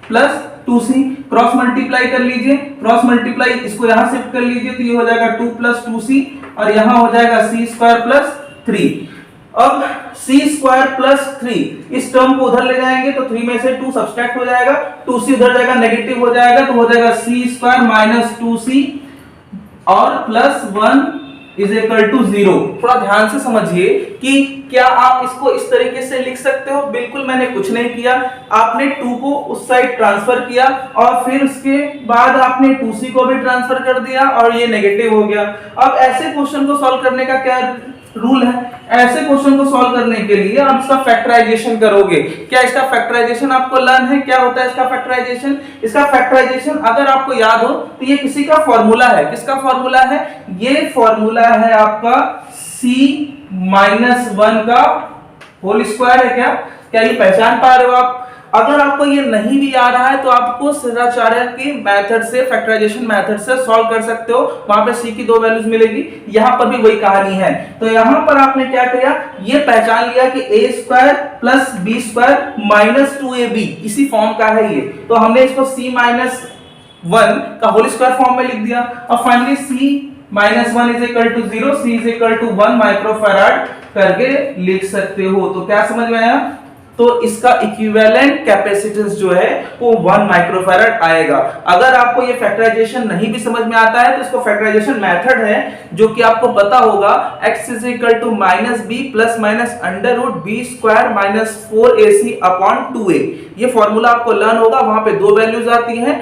plus 2C। Cross multiply कर लीजिए, क्रॉस मल्टीप्लाई इसको यहाँ शिफ्ट कर लीजिए तो ये हो जाएगा 2 प्लस 2C, और यहाँ हो जाएगा C स्क्वायर प्लस 3। अब C स्क्वायर प्लस 3 इस टर्म को उधर ले जाएंगे तो 3 में से 2 सब्सट्रैक्ट हो जाएगा, 2C उधर जाएगा नेगेटिव हो जाएगा, तो हो जाएगा C स्क्वायर माइनस 2C और प्लस 1 इज इक्वल टू 0। थोड़ा ध्यान से समझिए कि क्या आप इसको इस तरीके से लिख सकते हो? बिल्कुल मैंने कुछ नहीं किया, आपने 2 को उस साइड ट्रांसफर किया और फिर उसके बाद आपने 2c को भी ट्रांसफर कर दिया और ये नेगेटिव हो गया। अब ऐसे क्वेश्चन को सॉल्व करने का क्या रूल है? ऐसे क्वेश्चन को सॉल्व करने के लिए आप इसका फैक्टराइजेशन करोगे। क्या इसका फैक्टराइजेशन आपको लर्न है? क्या होता है इसका फैक्टराइजेशन? इसका फैक्टराइजेशन अगर आपको याद हो तो ये किसी का फॉर्मूला है। किसका फॉर्मूला है? ये फॉर्मूला है आपका c-1 का होल स्क्वायर है। क्या ये पहचान पा रहे हो आप? अगर आपको ये नहीं भी आ रहा है तो आपको सिद्धाचार्य के मेथड से, फैक्टराइजेशन मेथड से सॉल्व कर सकते हो। वहां पे c की 2 वैल्यूज मिलेगी, यहां पर भी वही कहानी है। तो यहां पर आपने क्या किया, ये पहचान लिया कि a² plus b² minus 2ab इसी फॉर्म का है ये, तो हमने इसको c-1 का होल स्क्वायर फॉर्म में लिख दिया। और finally c-1 is equal to 0, c is equal to 1 microfarad करके लिख सकते हो। तो क्या समझ में आया? तो इसका इक्विवेलेंट कैपेसिटेंस जो है वो 1 माइक्रोफैराड आएगा। अगर आपको ये फैक्टराइजेशन नहीं भी समझ में आता है तो इसको फैक्टराइजेशन मेथड है जो कि आपको पता होगा, x is equal to -b plus minus under root b square minus 4ac upon 2a। ये फॉर्मूला आपको लर्न होगा, वहां पे 2 वैल्यूज आती हैं,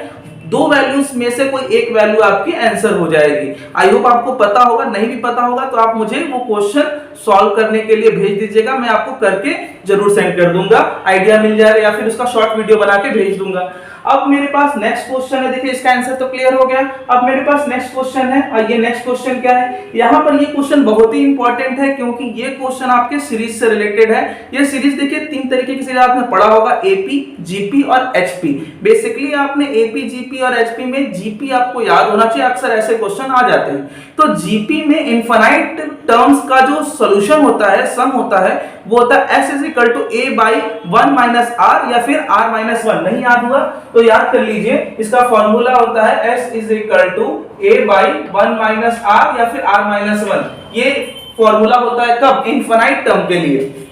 2 वैल्यूज में से कोई एक वैल्यू आपकी आंसर हो जाएगी। आई होप आपको पता होगा, नहीं भी पता होगा तो आप मुझे वो क्वेश्चन सॉल्व करने के लिए भेज दीजिएगा, मैं आपको करके जरूर सेंड कर दूंगा, आइडिया मिल जाएगा या फिर उसका शॉर्ट वीडियो बना के भेज दूंगा। अब मेरे पास नेक्स्ट क्वेश्चन है, देखिए इसका आंसर तो क्लियर हो गया। अब मेरे पास नेक्स्ट क्वेश्चन है और ये नेक्स्ट क्वेश्चन क्या है, यहाँ पर ये क्वेश्चन बहुत ही इंपॉर्टेंट है क्योंकि ये क्वेश्चन आपके सीरीज से रिलेटेड है। ये सीरीज देखिए 3 तरीके की सीरीज आपने पढ़ा होगा, एपी, जीपी और एचपी। बेसिकली आपने एपी, जीपी और एचपी में जीपी आपको याद होना चाहिए, अक्सर ऐसे क्वेश्चन आ जाते हैं। तो जीपी में इनफाइनाइट टर्म्स का जो सॉल्यूशन होता है, सम होता है, वो होता है s is equal to a by 1 minus r या फिर r माइनस 1। नहीं याद हुआ तो याद कर लीजिए, इसका फॉर्मूला होता है s is equal to a by 1 minus r या फिर r माइनस 1। ये फॉर्मूला होता है कब? इनफाइनाइट टर्म के लिए,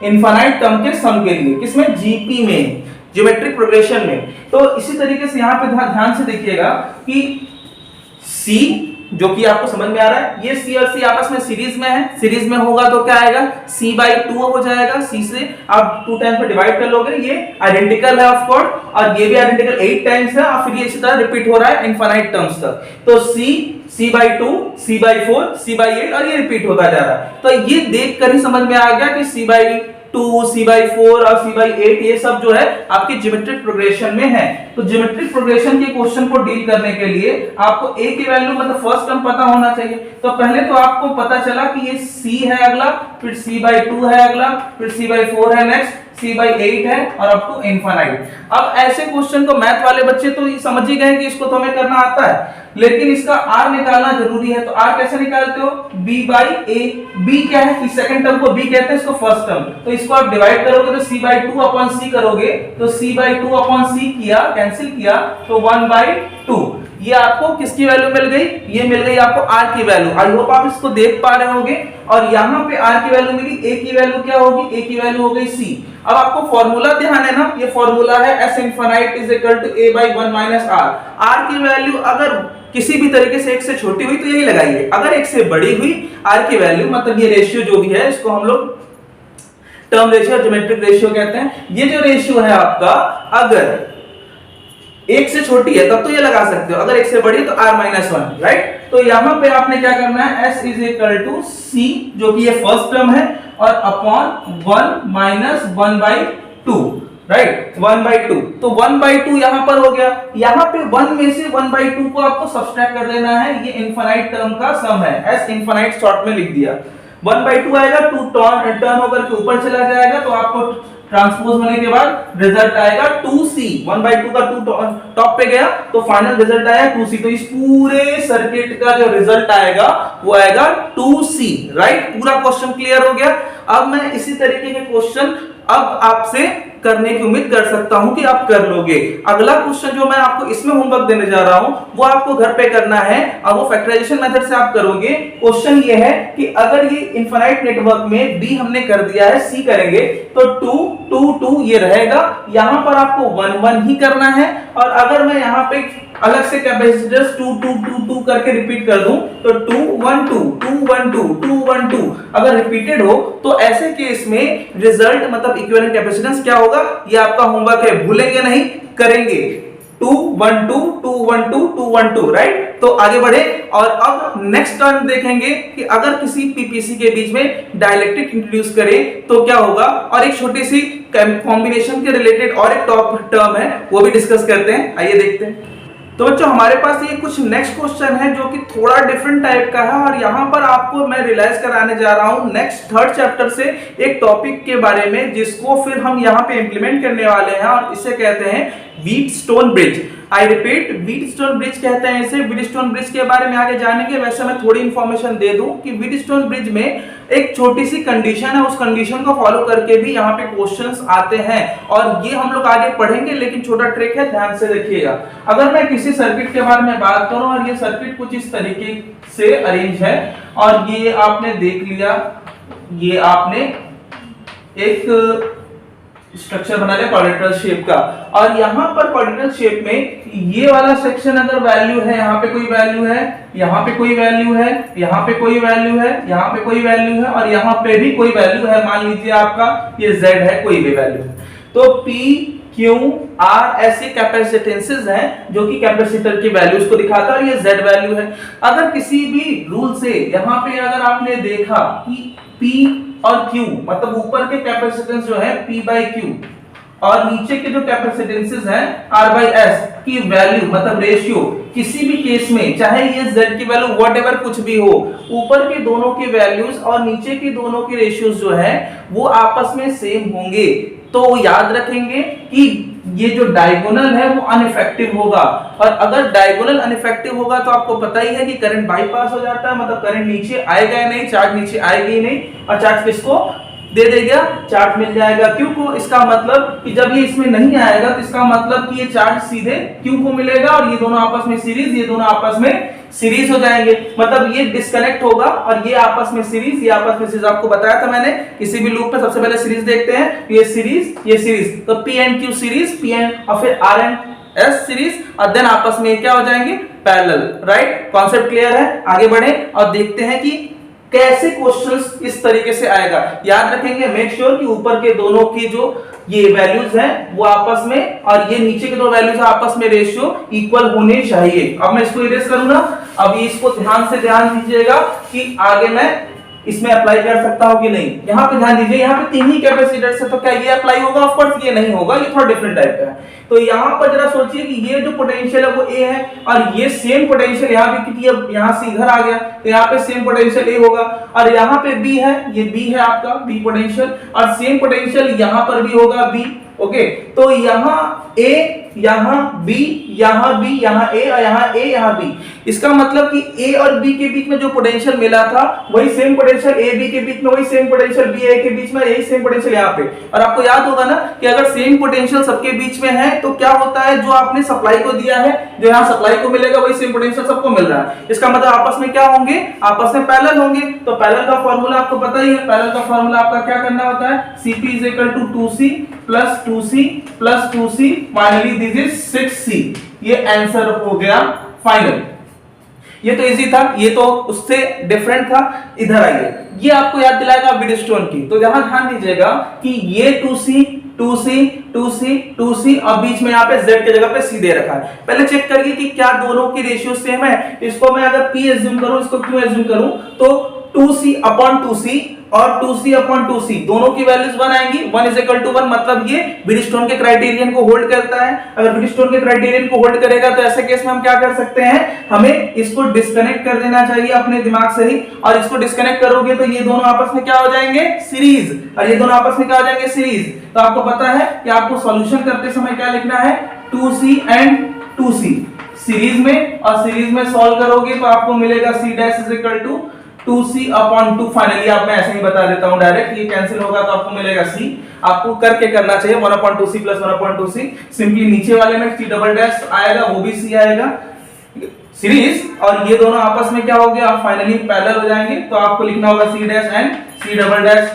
इनफाइनाइट टर्म के सम के लिए। किसमें? जीपी में, ज्योमेट्रिक प्रोग्रेशन में। तो इसी तरीके से यहाँ पे ध्यान से देखिएगा कि c जो कि आपको समझ में आ रहा है, ये c और c आपस में सीरीज में है, सीरीज में होगा तो क्या आएगा, c बाई 2 हो जाएगा। c से आप 2 टाइम्स पे डिवाइड कर लोगे, ये आइडेंटिकल है ऑफ कोर्स, और ये भी आइडेंटिकल 8 टाइम्स है और फिर ये इसी तरह रिपीट हो रहा है इनफाइनाइट टर्म्स तक। तो c by 2, c by 4, c by 8 और ये रिपीट होता जा रहा है। तो ये देख कर ही समझ में आ गया कि c बाई 2, c बाई 4 और c बाई 8 ये सब जो है आपके ज्योमेट्रिक प्रोग्रेशन में है। तो ज्योमेट्रिक प्रोग्रेशन के क्वेश्चन को डील करने के लिए आपको a की वैल्यू मतलब फर्स्ट टर्म पता होना चाहिए। तो पहले तो आपको पता चला कि ये c है अगला, फिर c बाई 2 है अगला, फिर c बाई 4 है नेक्स्ट, c बाई 8 है और अप टू इनफाइनाइट। अब ऐसे क्वेश्चन को मैथ वाले बच्चे तो ये समझ ही गए कि इसको तो हमें करना आता है, लेकिन इसका r निकालना जरूरी है। तो r कैसे निकालते हो? b by a। b क्या है? इस सेकंड टर्म को b कहते हैं, इसको फर्स्ट टर्म। तो इसको आप डिवाइड करोगे तो c बाई 2 अपॉन c करोगे, तो c बाई 2 अपॉन c किया, कैंसिल किया तो 1 बाई 2। ये आपको किसकी वैल्यू मिल गई? ये मिल गई आपको r की वैल्यू। आई होप आप इसको देख पा रहे होंगे। और यहाँ पे r की वैल्यू मिली, a की वैल्यू क्या होगी? a की वैल्यू हो गई c। अब आपको फॉर्मूला ध्यान है ना, ये फॉर्मूला है s infinite is equal to a by 1 minus r। r की वैल्यू अगर किसी भी तरीके से 1 से छोटी हुई तो यही लगाइए, अगर 1 से बड़ी हुई r की वैल्यू, मतलब ये रेशियो जो भी है इसको हम लोग टर्म रेशियो, ज्योमेट्रिक रेशियो कहते हैं। ये जो रेशियो है आपका, अगर 1 से छोटी है तब तो ये लगा सकते हो, अगर 1 से बड़ी है तो r माइनस 1, राइट। तो यहाँ पे आपने क्या करना है, s is equal to c जो कि ये फर्स्ट टर्म है और upon 1 minus 1 by 2, right, 1 by 2। तो 1 बाई 2 यहाँ पर हो गया। यहाँ पे 1 में से 1 बाई 2 को आपको सब्सट्रैक्ट कर देना है, ये इनफिनिट टर्म का सम है, s इनफिनिट शॉर्ट में लिख दिया। 1 बाई 2 आएगा, 2 टर्न होकर के ऊपर चला जाएगा, तो आपको ट्रांसपोज होने के बाद रिजल्ट आएगा 2c। 1 बाई 2 का 2 टॉप पे गया तो फाइनल रिजल्ट आया 2c। तो इस पूरे सर्किट का जो रिजल्ट आएगा वो आएगा 2c, राइट। पूरा क्वेश्चन क्लियर हो गया। अब मैं इसी तरीके के क्वेश्चन अब आपसे करने की उम्मीद कर सकता हूं कि आप कर लोगे। अगला क्वेश्चन जो मैं आपको इसमें होमवर्क देने जा रहा हूं वो आपको घर पे करना है और वो फैक्टराइजेशन मेथड से आप करोगे। क्वेश्चन ये है कि अगर ये इनफिनिट नेटवर्क में b हमने कर दिया है, c करेंगे तो 2 2 2 ये रहेगा। यहां पर आपको 1 1 ही करना है। और अगर मैं यहां पे अलग से कैपेसिटर्स 2 2 2 2 करके रिपीट कर दूं तो 2 1 2 2 1 2 2 1 2 अगर रिपीटेड हो तो ऐसे केस में रिजल्ट मतलब इक्विवेलेंट कैपेसिटेंस क्या होगा, ये आपका होमवर्क है, भूलेंगे नहीं, करेंगे। 2 1 2 2 1 2 2 1 2, राइट। तो आगे बढ़े और अब नेक्स्ट टर्म देखेंगे कि अगर किसी पीपीसी के बीच में डाइलेक्ट्रिक इंट्रोड्यूस करें तो क्या होगा, और एक छोटी सी कॉम्बिनेशन के रिलेटेड और एक टॉप टर्म है वो भी डिस्कस करते हैं। आइए देखते हैं। तो बच्चों हमारे पास ये कुछ नेक्स्ट क्वेश्चन है जो कि थोड़ा डिफरेंट टाइप का है, और यहाँ पर आपको मैं रियलाइज कराने जा रहा हूँ नेक्स्ट थर्ड चैप्टर से एक टॉपिक के बारे में जिसको फिर हम यहाँ पे इंप्लीमेंट करने वाले हैं, और इसे कहते हैं Wheatstone bridge. I repeat, Wheatstone bridge कहते हैं इसे। व्हीटस्टोन ब्रिज के बारे में आगे जानेंगे। वैसे मैं थोड़ी इंफॉर्मेशन दे दूं कि व्हीटस्टोन ब्रिज में एक छोटी सी कंडीशन है, उस कंडीशन को फॉलो करके भी यहाँ पे क्वेश्चंस आते हैं, और ये हम लोग आगे पढ़ेंगे, लेकिन छोटा ट्रिक है, ध्यान से देखिएगा। अगर मैं किसी सर्किट के बारे में बात करूं और ये सर्किट कुछ इस तरीके से अरेंज है, और ये आपने देख लिया, ये आपने एक स्ट्रक्चर बना लिया क्वाड्रेटरल शेप का, और यहाँ पर क्वाड्रेटरल शेप में ये वाला सेक्शन अगर वैल्यू है, यहाँ पे कोई वैल्यू है, यहाँ पे कोई वैल्यू है, यहाँ पे कोई वैल्यू है, यहाँ पे कोई वैल्यू है, और यहाँ पे भी कोई वैल्यू है, मान लीजिए आपका ये Z है, कोई भी वैल्यू है, तो P Q R ऐसे कैपेसिटेंसेस हैं जो कि कैपेसिटर की वैल्यूज को दिखाता है, और ये Z वैल्यू है। अगर किसी भी रूल से यहाँ पे अगर आपने देखा कि P और Q मतलब ऊपर के कैपेसिटेंस जो है P by Q और नीचे के जो कैपेसिटेंसेस हैं R by S की वैल्यू मतलब रेशियो, किसी भी केस में चाहे ये Z की वैल्यू व्हाटएवर कुछ भी हो, ऊपर के दोनों की वैल्यूज और नीचे की दोनों की रेशियोज जो है वो आपस में सेम होंगे। तो याद रखेंगे कि ये जो डायगोनल है वो अनइफेक्टिव होगा, और अगर डायगोनल अनइफेक्टिव होगा तो आपको पता ही है कि करंट बाईपास हो जाता है, मतलब करंट नीचे आएगा ही नहीं, चार्ज नीचे आएगी ही नहीं, और चार्ज किसको दे देगा, चार्ज मिल जाएगा Q को। इसका मतलब कि जब ये इसमें नहीं आएगा तो इसका मतलब कि ये चार्ज सीधे Q को मिलेगा, और ये दोनों आपस में सीरीज, ये दोनों आपस में सीरीज हो जाएंगे, मतलब ये डिस्कनेक्ट होगा और ये आपस में सीरीज, ये आपस में सीरीज। आपको बताया था मैंने, किसी भी लूप पे सबसे पहले सीरीज देखते हैं, ये सीरीज, ये सीरीज, तो P and Q series, P and और फिर R एंड S सीरीज, और देन आपस में क्या हो जाएंगे, पैरेलल, राइट। कॉन्सेप्ट क्लियर है। आगे बढ़े और देखते हैं कि कैसे क्वेश्चंस इस तरीके से आएगा। याद रखेंगे, मेक श्योर कि ऊपर के दोनों की जो ये वैल्यूज हैं वो आपस में, और ये नीचे के दो वैल्यूज आपस में रेशियो इक्वल होने चाहिए। अब मैं इसको इरेज करूंगा, अब इसको ध्यान से ध्यान दीजिएगा कि आगे मैं इसमें अप्लाई कर सकता हूं कि नहीं। यहाँ पे ध्यान दीजिए, यहाँ पे तीन ही कैपेसिटर्स है, तो क्या ये अप्लाई होगा? ऑफ कोर्स ये नहीं होगा, ये थोड़ा डिफरेंट टाइप का है। तो यहाँ पर जरा सोचिए कि ये जो पोटेंशियल है वो ए है, और ये सेम पोटेंशियल यहाँ पे, क्योंकि अब यहाँ से इधर आ गया तो यहाँ पे सेम पोटेंशियल ए होगा, और यहाँ पे बी है, ये बी है आपका बी पोटेंशियल, और सेम पोटेंशियल यहाँ पर भी होगा बी। ओके, तो यहाँ ए, यहाँ बी, यहाँ बी, यहाँ ए, और यहाँ ए, यहाँ बी। इसका मतलब कि ए और बी के बीच में जो पोटेंशियल मिला था वही सेम पोटेंशियल ए बी के बीच में, वही सेम पोटेंशियल बी ए के बीच में, यही सेम पोटेंशियल यहाँ पे। और आपको याद होगा ना कि अगर सेम पोटेंशियल सबके बीच में है तो क्या होता है, जो आपने सप्लाई को दिया है, जो यहाँ सप्लाई को मिलेगा वही सेम पोटेंशियल सबको मिल रहा है। इसका मतलब आपस में क्या होंगे, आपस में पैरेलल होंगे। तो पैरेलल का फॉर्मूला आपको पता ही है, पैरेलल का फॉर्मूला आपका क्या करना होता है, Cp is equal to 2C plus 2C plus 2C, finally this is 6C। ये आंसर हो गया फाइनल। ये तो इजी था, ये तो उससे डिफरेंट था। इधर आइए, ये आपको याद दिलाएगा व्हीटस्टोन की। तो यहां ध्यान दीजिएगा कि ये 2C 2C 2C 2C और बीच में यहाँ पे Z की जगह पे C दे रखा है। पहले चेक करिए कि क्या दोनों की रेशियो सेम है। इसको मैं अगर P एज्यूम करूं, इसको Q एज्यूम करूं, तो 2C अपॉन 2C और 2C अपॉन 2C दोनों की वैल्यूज 1 आएंगी। 1 इज इक्वल टू 1, मतलब ये व्हीटस्टोन के क्राइटेरियन को होल्ड करता है। अगर व्हीटस्टोन के क्राइटेरियन को होल्ड करेगा तो ऐसे केस में हम क्या कर सकते हैं, हमें इसको डिस्कनेक्ट कर देना चाहिए अपने दिमाग से ही, और इसको डिस्कनेक्ट करोगे तो ये दोनों आपस में क्या हो जाएंगे, सीरीज, और ये दोनों आपस में क्या हो जाएंगे, सीरीज। तो आपको पता है कि आपको सॉल्यूशन करते समय क्या लिखना है, 2C एंड 2C सीरीज में, और सीरीज में सॉल्व करोगे तो आपको मिलेगा C dash is equal to 2C upon 2। Finally आप मैं ऐसे ही बता देता हूं डायरेक्ट, ये कैंसिल होगा तो आपको मिलेगा C। आपको करके करना चाहिए 1 upon 2C plus 1 upon 2C। Simply नीचे वाले में C डबल डैश आएगा, वो भी C आएगा, सीरीज, और ये दोनों आपस में क्या हो गया, फाइनली पैरेलल हो जाएंगे। तो आपको लिखना होगा C dash and C double dash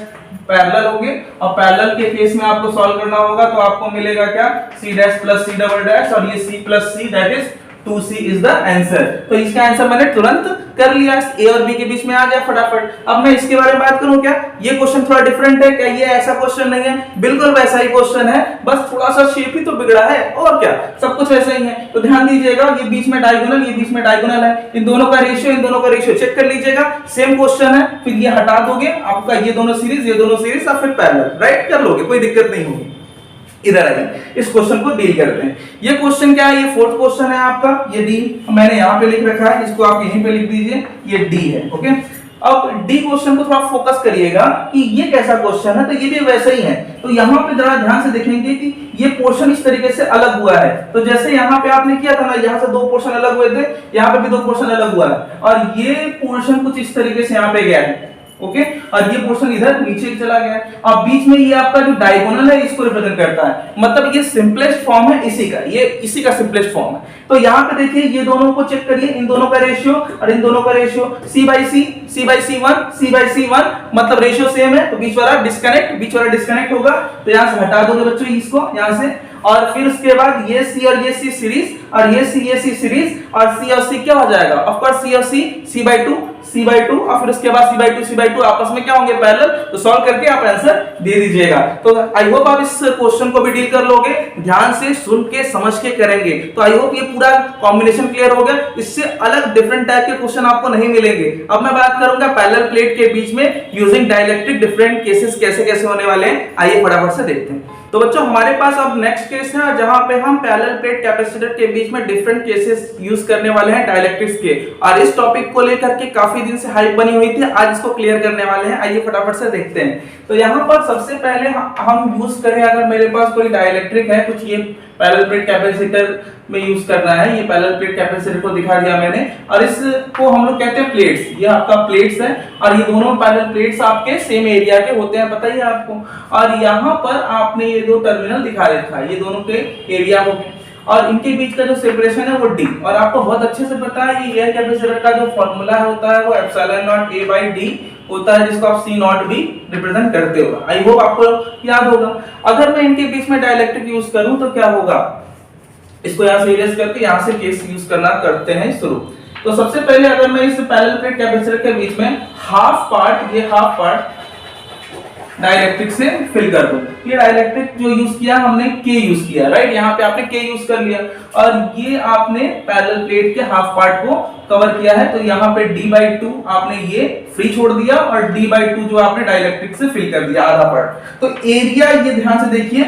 parallel होंगे, और पैरेलल के केस में आपको सॉल्व करना होगा तो आपको मिलेगा क्या, C dash plus C double dash, और ये C plus C that is 2c is the answer. तो इसका आंसर मैंने तुरंत कर लिया, ए और बी के बीच में आ गया फटाफट। अब मैं इसके बारे में बात करूं क्या, ये क्वेश्चन थोड़ा डिफरेंट है क्या, ये ऐसा क्वेश्चन नहीं है, बिल्कुल वैसा ही क्वेश्चन है, बस थोड़ा सा शेप ही तो बिगड़ा है और क्या, सब कुछ वैसा ही है। तो ध्यान दीजिएगा, ये बीच में डायगोनल, ये बीच में डायगोनल है, इन दोनों का रेशियो चेक कर लीजिएगा, सेम क्वेश्चन है, फिर ये हटा दोगे, आपका ये दोनों सीरीज और फिर पैरेलल, राइट कर लोगे, कोई दिक्कत नहीं होगी। इधर आइए, इस क्वेश्चन को डील करते हैं। ये क्वेश्चन क्या है, ये फोर्थ क्वेश्चन है आपका, ये डी मैंने यहाँ पे लिख रखा है, इसको आप यहीं पे लिख दीजिए, ये डी है, ओके। अब डी क्वेश्चन को थोड़ा फोकस करिएगा कि ये कैसा क्वेश्चन है, तो ये भी वैसा ही है। तो यहाँ पे जरा ध्यान से देखेंगे कि ये पोर्शन इस तरीके से अलग हुआ है, तो जैसे यहाँ पे आपने किया था ना, यहाँ से दो पोर्शन अलग हुए थे, यहाँ पे भी दो पोर्शन अलग हुआ है, और ये पोर्शन कुछ इस तरीके से यहाँ पे गया है, ओके, और ये पोर्शन इधर नीचे चला गया। अब बीच में ये आपका जो डायगोनल है इसको रिप्रेजेंट करता है, मतलब ये सिंपलेस्ट फॉर्म है इसी का, ये इसी का सिंपलेस्ट फॉर्म है। तो यहाँ पे देखिए, ये दोनों को चेक करिए, इन दोनों का रेशियो और इन दोनों का रेशियो C/C1 मतलब रेशियो सेम है, तो बीच वाला डिस्कनेक्ट होगा, तो यहाँ से हटा दोगे बच्चों इसको यहाँ से, और फिर उसके बाद ये C और ये C सीरीज, और ये C सीरीज, और C और C क्या हो जाएगा, ऑफ कोर्स C और C/2 और फिर उसके बाद C/2 आपस में क्या होंगे, पैरेलल। तो सॉल्व करके आप आंसर दे दीजिएगा। तो आई होप आप इस क्वेश्चन को भी डील कर लोगे, ध्यान से सुन के समझ के करेंगे। तो आई होप ये पूरा कॉम्बिनेशन क्लियर हो गया, इससे अलग डिफरेंट टाइप के क्वेश्चन आपको नहीं मिलेंगे। अब मैं बात करूंगा पैरेलल प्लेट के बीच में यूजिंग डाइलेक्ट्रिक डिफरेंट केसेस कैसे होने वाले हैं, आइए फटाफट से देखते हैं। तो बच्चों हमारे पास अब नेक्स्ट केस है जहां पे हम पैरेलल प्लेट कैपेसिटर के बीच में डिफरेंट केसेस यूज करने वाले हैं डाइलेक्ट्रिक्स के, और इस टॉपिक को लेकर के काफी दिन से हाइप बनी हुई थी, आज इसको क्लियर करने वाले हैं। आइए फटाफट से देखते हैं। तो यहाँ पर सबसे पहले हम यूज करें, अगर मेरे पास कोई डाइलेक्ट्रिक है, कुछ ये पैरेलल प्लेट कैपेसिटर में यूज करना है, ये पैरेलल प्लेट कैपेसिटर को दिखा दिया मैंने, और इसको हम लोग कहते हैं प्लेट्स, ये आपका प्लेट्स है, और ये दोनों पैरेलल प्लेट्स आपके सेम एरिया के होते हैं, पता ही है आपको। और यहाँ पर आपने ये दो टर्मिनल दिखा रखा है, ये दोनों के एरिया हो गए, और इनके बीच का जो सेपरेशन है वो d, और आपको बहुत अच्छे से पता है ये एयर कैपेसिटर का जो फॉर्मूला होता है वो epsilon naught a by d होता है, जिसको आप C नॉट भी रिप्रेजेंट करते हो। आई होप आपको याद होगा। अगर मैं इनके बीच में डाइलेक्ट्रिक यूज करूं तो क्या होगा, इसको यहाँ से इरेज करके यहाँ से केस यूज करना करते हैं शुरू। तो सबसे पहले अगर मैं इस पैरेलल प्लेट कैपेसिटर के बीच में हाफ पार्ट डाइलेक्ट्रिक से फिल कर दो। ये डाइलेक्ट्रिक जो यूज किया हमने K यूज किया, राइट, यहाँ पे आपने K यूज कर लिया, और ये आपने पैरेलल प्लेट के हाफ पार्ट को कवर किया है, तो यहाँ पे D/2 आपने ये फ्री छोड़ दिया, और D/2 जो आपने डाइलेक्ट्रिक से फिल कर दिया आधा पार्ट। तो एरिया ये ध्यान से देखिए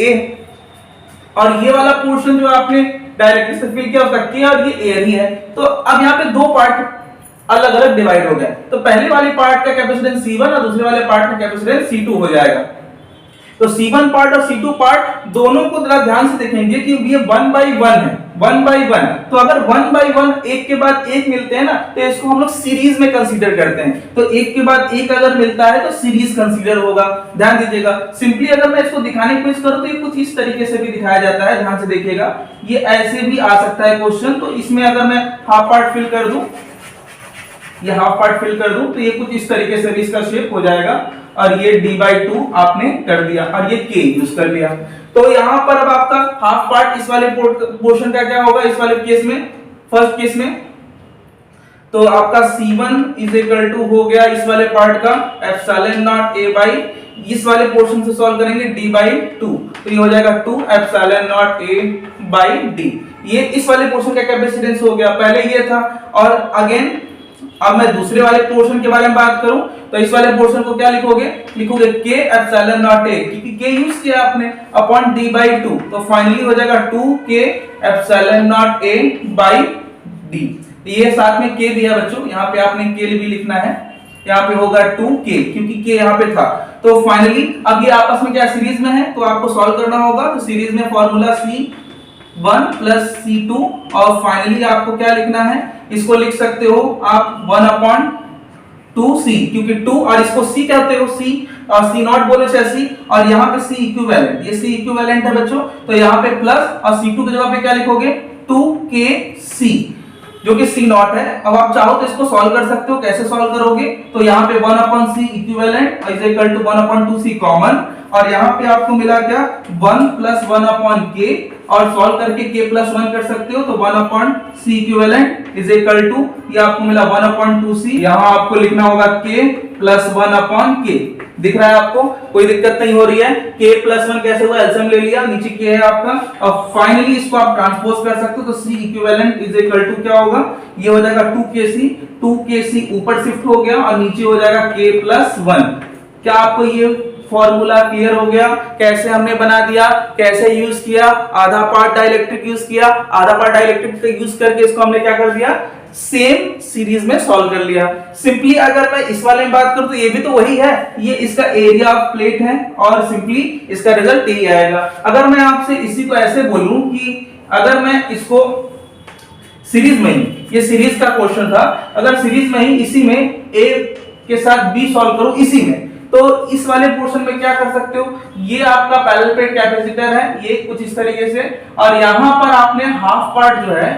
A, और ये वाला पोर्शन जो आपने डाइलेक्ट्रिक से फिल किया उसका K, और ये A ही है। तो अब यहाँ पे दो पार्ट अलग अलग डिवाइड हो गए, तो पहले वाले पार्ट का कैपेसिटेंस C1 और दूसरे वाले पार्ट का कैपेसिटेंस C2 हो जाएगा। तो C1 पार्ट और C2 पार्ट दोनों को जरा ध्यान से देखेंगे कि ये 1/1 है, 1/1। तो अगर 1/1 एक के बाद एक मिलते हैं ना, तो इसको हम लोग सीरीज में कंसीडर करते हैं। तो एक के बाद एक अगर मिलता है तो सीरीज कंसीडर होगा, ध्यान दीजिएगा। सिंपली अगर मैं इसको दिखाने की कोशिश करूं तो ये कुछ इस तरीके से भी दिखाया जाता है, ध्यान से देखिएगा, ये ऐसे भी आ सकता है क्वेश्चन। तो इसमें अगर मैं हाफ पार्ट फिल कर दूं, ये हाफ पार्ट फिल कर दूं, तो ये कुछ इस तरीके से भी इसका शेप हो जाएगा, और ये D/2 आपने कर दिया, और ये K यूज कर लिया। तो यहाँ पर अब आपका हाफ पार्ट इस वाले पोर्शन का क्या होगा, इस वाले केस में, फर्स्ट केस में, तो आपका C1 इज इक्वल टू हो गया इस वाले पार्ट का एप्सिलॉन नॉट a बाई, इस वाले पोर्शन से सॉल्व करेंगे D/2, तो ये हो जाएगा 2 epsilon naught a by d। ये इस वाले पोर्शन का कैपेसिटेंस हो गया, पहले ये था। और अगेन अब मैं दूसरे वाले पोर्शन के बारे में बात करूं, तो इस वाले पोर्शन को क्या लिखोगे K एप्सिलॉन नॉट a, क्योंकि K यूज किया आपने, अपॉन D/2, तो फाइनली हो जाएगा 2K epsilon naught a by d। ये साथ में K दिया बच्चों, यहाँ पे आपने K भी लिखना है, यहाँ पे होगा 2K, क्योंकि K यहाँ पे था। तो फाइनली अब ये आपस में क्या सीरीज में है, तो आपको सॉल्व करना होगा। तो सीरीज में फॉर्मूला C1 प्लस C2, और फाइनली आपको क्या लिखना है, इसको लिख सकते हो आप 1/2C, क्योंकि 2 और इसको C कहते हो, C और C नॉट बोले C, और यहाँ पे C इक्विवेलेंट, ये C इक्विवेलेंट है बच्चों। तो यहाँ पे प्लस और C2 की जगह पे क्या लिखोगे 2KC। जो कि C नॉट है। अब आप चाहो तो इसको सॉल्व कर सकते हो। कैसे सॉल्व करोगे? तो यहाँ पे 1/c equivalent is equal to 1/2c common, और यहाँ पे आपको मिला क्या 1 + 1/k, और सॉल्व करके k + 1 कर सकते हो। तो 1/c equivalent is equal to ये आपको मिला 1/2c, यहाँ आपको लिखना होगा k + 1/k। दिख रहा है आपको? कोई दिक्कत नहीं हो रही है। k + 1 कैसे हुआ? एलसीएम ले लिया, नीचे k है आपका। अब फाइनली इसको आप ट्रांसपोज कर सकते हो। तो c equivalent is equal to क्या होगा? ये हो जाएगा 2kc ऊपर शिफ्ट हो गया और नीचे हो जाएगा k + 1। क्या आपको ये फॉर्मूला क्लियर हो गया? कैसे हमने बना दिया, कैसे यूज किया? आधा पार्ट डाइलेक्ट्रिक यूज किया, आधा पार्ट डाइलेक्ट्रिक का यूज करके इसको हमने क्या कर दिया, सेम सीरीज में सॉल्व कर लिया। सिंपली अगर मैं इस वाले में बात करूं तो ये भी तो वही है, ये इसका एरिया ऑफ प्लेट है और सिंपली इसका रिजल्ट यही आएगा। अगर मैं आपसे इसी को ऐसे बोलूं कि अगर मैं इसको सीरीज में ही, ये सीरीज का क्वेश्चन था, अगर सीरीज में ही इसी में a के साथ b सॉल्व करूं इसी में, तो इस वाले पोर्शन में क्या कर सकते हो, ये आपका पैरेलल प्लेट कैपेसिटर है, ये कुछ इस तरीके से, और यहां पर आपने हाफ पार्ट जो है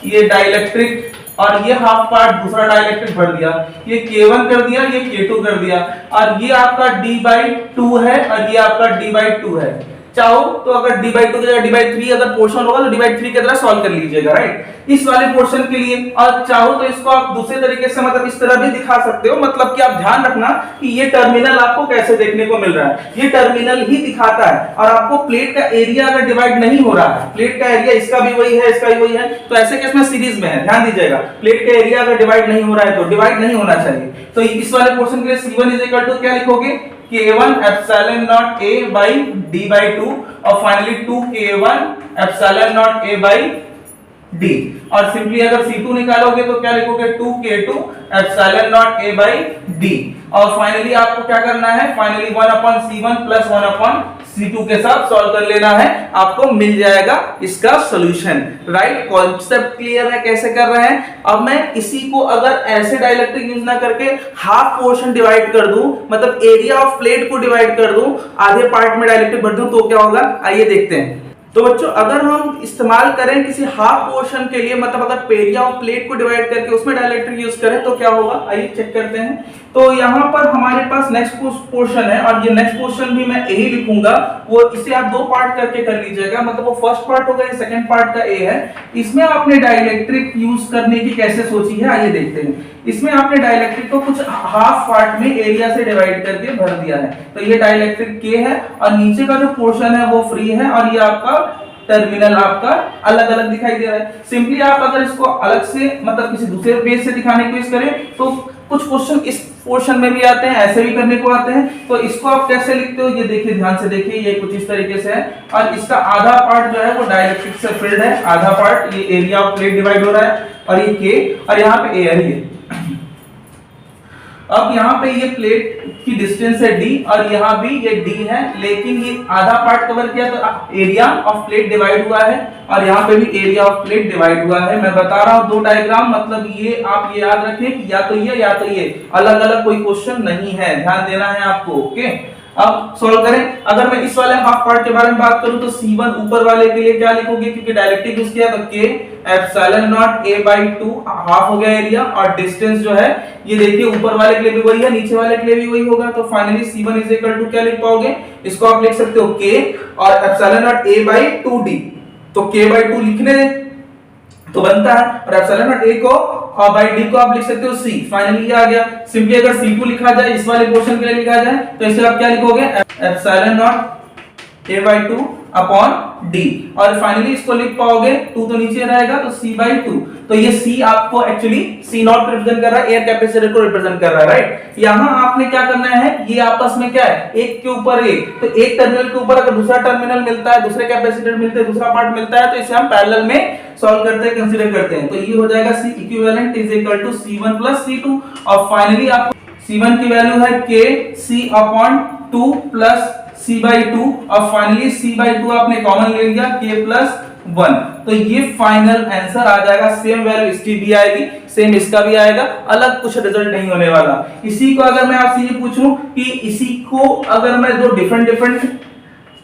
ये डाइलेक्ट्रिक और ये हाफ पार्ट दूसरा डाइलेक्ट्रिक भर दिया, ये K1 कर दिया, ये K2 कर दिया, और ये आपका D/2 है और ये आपका D/2 है। चाहो तो अगर D/2 की जगह D/3 अगर पोर्शन होगा तो D/3 की तरह सॉल्व कर लीजिएगा, राइट, इस वाले पोर्शन के लिए। और चाहो तो इसको आप दूसरे तरीके से मतलब इस तरह भी दिखा सकते हो, मतलब कि आप ध्यान रखना कि ये टर्मिनल आपको कैसे देखने को मिल रहा है, ये टर्मिनल ही दिखाता है, और आपको प्लेट का एरिया अगर डिवाइड नहीं हो रहा है, प्लेट का एरिया इसका भी वही है, इसका भी वही है, तो ऐसे केस में सीरीज में है, ध्यान दीजिएगा, प्लेट का एरिया अगर डिवाइड नहीं हो रहा है तो डिवाइड नहीं होना चाहिए। तो इस वाले पोर्शन के लिए C1 इज इक्वल टू क्या लिखोगे, K1 epsilon naught A by D/2, और finally 2K1 epsilon naught A by D, और सिंपली अगर C2 निकालोगे तो क्या लिखोगे 2K2 epsilon naught A by D, और फाइनली आपको क्या करना है, फाइनली 1/C1 + 1/C2 के साथ सॉल्व कर लेना है, आपको मिल जाएगा इसका सॉल्यूशन, राइट। कॉन्सेप्ट क्लियर है कैसे कर रहे हैं। अब मैं इसी को अगर ऐसे डाइलेक्ट्रिक यूज ना करके हाफ पोर्शन डिवाइड कर दूं, मतलब एरिया ऑफ प्लेट को डिवाइड कर दूं, आधे पार्ट में डाइलेक्ट्रिक भर दूं, तो क्या होगा, आइए देखते हैं। तो बच्चों अगर हम इस्तेमाल करें किसी हाफ पोर्शन के लिए, मतलब अगर एरिया ऑफ प्लेट को डिवाइड करके उसमें डाइलेक्ट्रिक यूज करें तो क्या होगा, आइए चेक करते हैं। तो यहाँ पर हमारे पास नेक्स्ट पोर्शन है, और ये नेक्स्ट पोर्शन भी मैं यही लिखूंगा, वो इसे आप दो पार्ट करके कर लीजिएगा, मतलब वो फर्स्ट पार्ट होगा, ये सेकंड पार्ट का ए है। इसमें आपने डाइलेक्ट्रिक यूज करने की कैसे सोची है, आइए देखते हैं। इसमें आपने डाइलेक्ट्रिक को कुछ हाफ पार्ट में एरिया से डिवाइड करके भर दिया है, तो ये डाइलेक्ट्रिक के है, और नीचे का जो पोर्शन है वो फ्री है, और ये आपका टर्मिनल आपका अलग अलग दिखाई दे रहा है। सिंपली आप अगर इसको अलग से मतलब किसी दूसरे पेज से दिखाने की कोशिश करें तो कुछ क्वेश्चन इस पोर्शन में भी आते हैं, ऐसे भी करने को आते हैं। तो इसको आप कैसे लिखते हो, ये देखिए, ध्यान से देखिए, ये कुछ इस तरीके से है, और इसका आधा पार्ट जो है वो डाइलेक्ट्रिक से फिल्ड है, आधा पार्ट ये एरिया ऑफ प्लेट डिवाइड हो रहा है, और ये के, और यहाँ पे ए है। अब यहाँ पे ये प्लेट की डिस्टेंस है d, और यहाँ भी ये d है, लेकिन ये आधा पार्ट कवर किया तो एरिया ऑफ प्लेट डिवाइड हुआ है, और यहाँ पे भी एरिया ऑफ प्लेट डिवाइड हुआ है। मैं बता रहा हूँ दो डायग्राम, मतलब ये आप ये याद रखें कि या तो ये अलग अलग कोई क्वेश्चन नहीं है, ध्यान देना है आपको, ओके। अब सॉल्व करें। अगर मैं इस वाले हाफ पार्ट के बारे में बात करूं तो C1 ऊपर वाले के लिए क्या लिखोगे, क्योंकि डायरेक्टिव यूज किया, तो K epsilon naught A/2 half हो गया एरिया, और डिस्टेंस जो है ये देखिए ऊपर वाले के लिए भी वही है, नीचे वाले के लिए भी वही होगा। तो finally C1 is equal to क्या लिख पाओगे, इसको आप लिख सकते हो K और epsilon naught A/2D, तो K/2 लिखने तो बनता है, और एप्सिलॉन नॉट A को और बाय D को आप लिख सकते हो C। फाइनली ये आ गया। सिंपली अगर C2 लिखा जाए, इस वाले पोर्शन के लिए लिखा जाए, तो इसे आप क्या लिखोगे, epsilon not A/2 upon D, और फाइनली इसको लिख पाओगे, 2 तो नीचे रहेगा तो C/2। तो ये C आपको एक्चुअली C नॉट रिप्रेजेंट कर रहा है, एयर कैपेसिटर को रिप्रेजेंट कर रहा है, राइट। यहां आपने क्या करना है, ये आपस में क्या है, एक के ऊपर एक, तो एक टर्मिनल के ऊपर अगर दूसरा टर्मिनल मिलता है, दूसरे कैपेसिटर मिलते हैं, दूसरा पार्ट मिलता है, तो इसे हम पैरेलल में सॉल्व करते हैं, कंसीडर करते हैं। तो ये हो जाएगा C equivalent is equal to C1 + C2, और फाइनली आपको C1 की वैल्यू है K C/2 प्लस C/2, और फाइनली C/2 आपने कॉमन ले लिया, K + 1। तो ये फाइनल आंसर आ जाएगा, सेम वैल्यू इसकी भी आएगी, सेम इसका भी आएगा, अलग कुछ रिजल्ट नहीं होने वाला। इसी को अगर मैं आपसे ये पूछूं कि इसी को अगर मैं दो डिफरेंट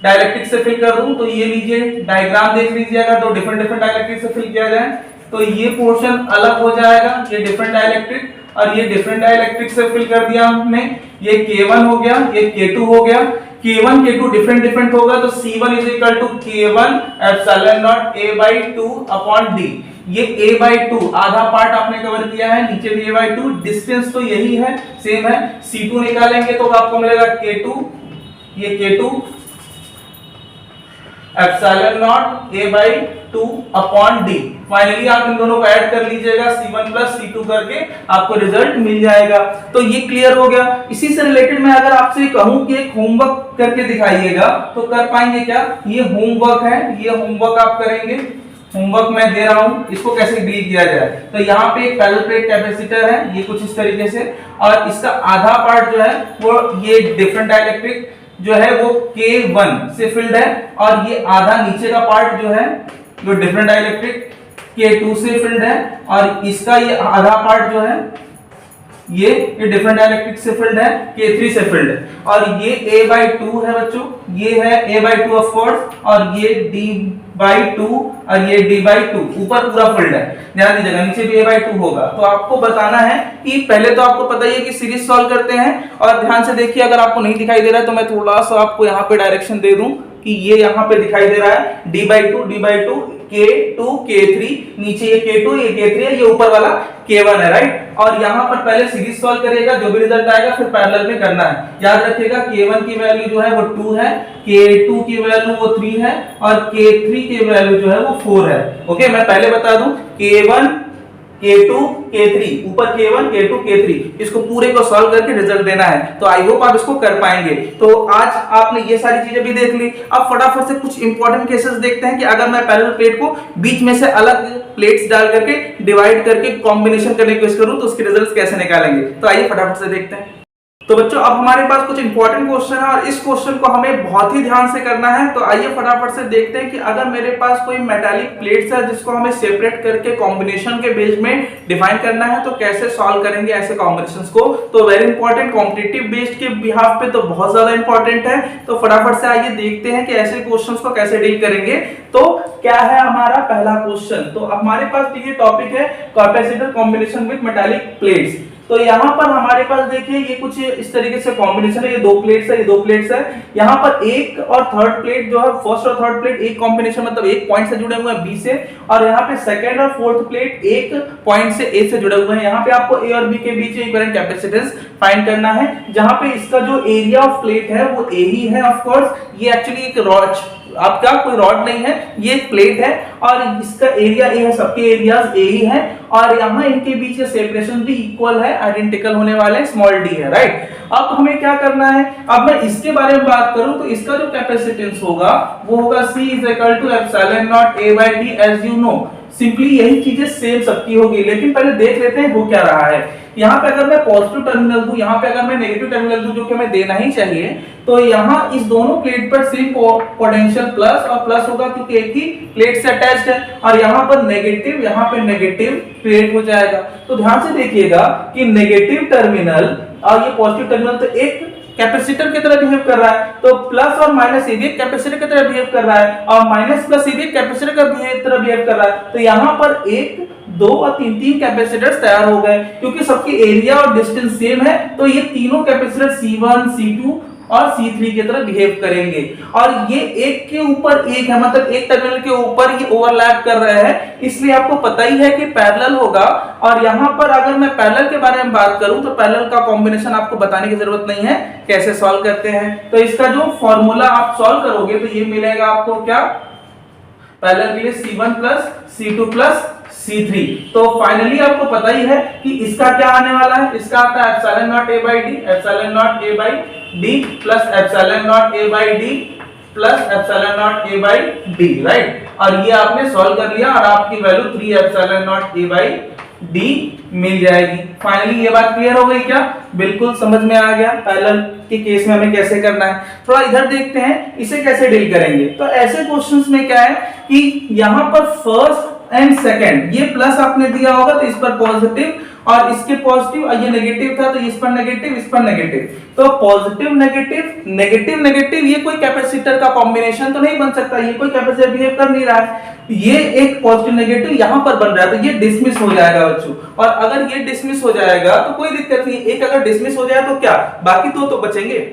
डाइलेक्ट्रिक से फिल कर दूं, तो ये लीजिए डायग्राम देख लीजिएगा, दो डिफरेंट डाइलेक्ट्रिक से फिल किया जाए, तो ये पोर्शन अलग हो जाएगा, ये डिफरेंट डाइलेक्ट्रिक, और ये डिफरेंट डाइलेक्ट्रिक से फिल कर दिया हमने। ये K1 हो गया, ये K2 हो गया। K1 K2 डिफरेंट होगा तो C1 is equal to K1 epsilon naught A by 2 upon D। ये A by 2 आधा पार्ट आपने कवर किया है, नीचे भी A by 2, डिस्टेंस तो यही है, सेम है। C2 निकालेंगे तो आपको मिलेगा K2, ये K2 epsilon naught A by 2 upon D। Finally आप इन दोनों को ऐड कर लीजिएगा, C1 प्लस C2 करके आपको रिजल्ट मिल जाएगा। तो ये क्लियर हो गया। इसी से रिलेटेड मैं अगर आपसे कहूं कि एक होमवर्क करके दिखाइएगा तो कर पाएंगे क्या? ये होमवर्क है, ये होमवर्क आप करेंगे। होमवर्क मैं दे रहा हूं, इसको कैसे डील किया जाए। तो यहाँ पे एक पैरेलल प्लेट कैपेसिटर है, ये कुछ इस तरीके से, और इसका आधा पार्ट जो है वो ये डिफरेंट डाइलेक्ट्रिक जो है वो K1 से फिल्ड है, और ये आधा नीचे का पार्ट जो है वो डिफरेंट डाइलेक्ट्रिक K2 से फिल्ड है, और इसका ये आधा पार्ट जो है ये डिफरेंट डाइलेक्ट्रिक से फिल्ड है, K3 से फिल्ड है, और ये A by 2 है बच्चों, ये है A by 2 ऑफ कोर्स, और ये D by 2 और ये D by 2 ऊपर पूरा फिल्ड है। ध्यान दीजिएगा नीचे भी A by 2 होगा। तो आपको बताना है कि पहले तो आपको पता ही है कि सीरीज सॉल्व करते हैं, और ध्यान से देखिए, अगर आपको नहीं दिखाई दे रहा है तो मैं थोड़ा सा आपको यहाँ पे डायरेक्शन दे दूं कि ये यहाँ पे दिखाई दे रहा है D by 2 K2 K3, नीचे ये K2 ये K3 है, ये ऊपर वाला K1 है, राइट। और यहाँ पर पहले सीरीज सॉल्व करिएगा, जो भी रिजल्ट आएगा फिर पैरेलल में करना है। याद रखिएगा K1 की वैल्यू जो है वो 2 है, K2 की वैल्यू वो 3 है, और K3 की वैल्यू जो है वो 4 है। ओके, मैं पहले बता दूं K1 K2 K3, ऊपर K1 K2 K3, इसको पूरे को सॉल्व करके रिजल्ट देना है। तो आई होप आप इसको कर पाएंगे। तो आज आपने ये सारी चीजें भी देख ली। अब फटाफट से कुछ इंपॉर्टेंट केसेस देखते हैं कि अगर मैं पैरेलल प्लेट को बीच में से अलग प्लेट्स डाल करके डिवाइड करके कॉम्बिनेशन करने की कोशिश करूं तो उसके रिजल्ट्स कैसे निकालेंगे। तो आइए फटाफट से देखते हैं। तो बच्चों अब हमारे पास कुछ इंपॉर्टेंट क्वेश्चन है, और इस क्वेश्चन को हमें बहुत ही ध्यान से करना है। तो आइए फटाफट से देखते हैं कि अगर मेरे पास कोई मेटालिक प्लेट्स है जिसको हमें सेपरेट करके कॉम्बिनेशन के बेस में डिफाइन करना है तो कैसे सॉल्व करेंगे ऐसे कॉम्बिनेशंस को। तो वेरी इंपॉर्टेंट, कॉम्पिटिटिव बेस्ड के बिहाफ पे तो बहुत ज्यादा इंपॉर्टेंट है। तो फटाफट से आइए देखते हैं कि ऐसे क्वेश्चंस को कैसे डील करेंगे। तो क्या है हमारा पहला क्वेश्चन। तो हमारे पास ये टॉपिक है capacitor combination with metallic plates. तो यहाँ पर हमारे पास देखिए ये कुछ इस तरीके से कॉम्बिनेशन है, ये दो प्लेट्स है, ये दो प्लेट्स है। यहाँ पर एक और थर्ड प्लेट जो है, फर्स्ट और थर्ड प्लेट एक कॉम्बिनेशन मतलब एक पॉइंट से जुड़े हुए हैं बी से, और यहाँ पे सेकंड और फोर्थ प्लेट एक पॉइंट से ए से जुड़े हुए हैं। यहाँ पे आपको ए और बी के बीच इक्विवेलेंट कैपेसिटेंस फाइंड करना है, जहाँ पे इसका जो एरिया ऑफ प्लेट है वो ए ही है। ऑफ कोर्स ये एक्चुअली एक रॉड, आपका कोई रॉड नहीं है, ये एक प्लेट है और इसका एरिया ए है, सबके एरियाज ए ही है, और यहाँ इनके बीच के सेपरेशन भी इक्वल है, आइडेंटिकल होने वाले, स्मॉल डी है, राइट। अब हमें क्या करना है, अब मैं इसके बारे में बात करूं तो इसका जो कैपेसिटेंस होगा वो होगा C is equal to epsilon naught A by D as you know. Simply यही चीजें सेम सबकी होगी, लेकिन पहले देख लेते हैं हो क्या रहा है। यहाँ पे अगर मैं पॉजिटिव टर्मिनल दूं, यहाँ पे अगर मैं नेगेटिव टर्मिनल दूं, जो कि हमें देना ही चाहिए, तो यहाँ इस दोनों प्लेट पर सेम पोटेंशियल प्लस और प्लस होगा क्योंकि एक ही प्लेट से अटैच्ड है, और यहाँ पर नेगेटिव, यहाँ पे नेगेटिव क्रिएट हो जाएगा। तो ध्यान से देखिएगा कि नेगेटिव टर्मिनल और ये पॉजिटिव टर्मिनल तो एक कैपेसिटर की तरह बिहेव कर रहा है, तो प्लस और माइनस ये भी कैपेसिटर की तरह बिहेव कर रहा है, और माइनस प्लस ये भी कैपेसिटर की तरह बिहेव कर रहा है। तो यहाँ पर एक, दो और तीन कैपेसिटर्स तैयार हो गए, क्योंकि सबके एरिया और डिस्टेंस सेम है। तो ये तीनों कैपेसिटर C1, C2 और C3 की तरह बिहेव करेंगे, और ये एक के ऊपर एक है, मतलब एक टर्मिनल के ऊपर ये ओवरलैप कर रहे हैं, इसलिए आपको पता ही है कि पैरेलल होगा। और यहाँ पर अगर मैं पैरेलल के बारे में बात करूं तो पैरेलल का कॉम्बिनेशन आपको बताने की जरूरत नहीं है, कैसे सॉल्व करते हैं। तो इसका जो फॉर्मूला आप सॉल्व करोगे तो ये मिलेगा आपको क्या, पैरेलल के लिए C1 plus C2 plus C3। तो फाइनली आपको पता ही है कि इसका क्या आने वाला है, इसका आता है epsilon naught A by D, epsilon naught A by D plus epsilon naught A by D plus epsilon naught A by D, right. और ये आपने सॉल्व कर लिया और आपकी value 3 epsilon naught A by D मिल जाएगी। फाइनली ये बात क्लियर हो गई क्या? बिल्कुल समझ में आ गया पैरेलल के केस में हमें कैसे करना है। थोड़ा इधर देखते हैं इसे कैसे डील करेंगे। तो ऐसे क्वेश्चंस में क्या है कि यहाँ पर फर्स्ट एंड सेकंड ये प्लस आपने दिया होगा तो इस पर पॉजिटिव, और इसके पॉजिटिव, ये नेगेटिव था तो इस पर नेगेटिव, इस पर नेगेटिव, तो पॉजिटिव नेगेटिव नेगेटिव नेगेटिव, ये कोई कैपेसिटर का कॉम्बिनेशन तो नहीं बन सकता, ये कोई कैपेसिटर बिहेव कर नहीं रहा है, ये एक पॉजिटिव नेगेटिव यहां पर बन रहा है, तो ये डिसमिस हो जाएगा बच्चों। और अगर ये डिसमिस हो जाएगा तो कोई दिक्कत नहीं, एक अगर डिसमिस हो जाए तो क्या, बाकी दो तो बचेंगे।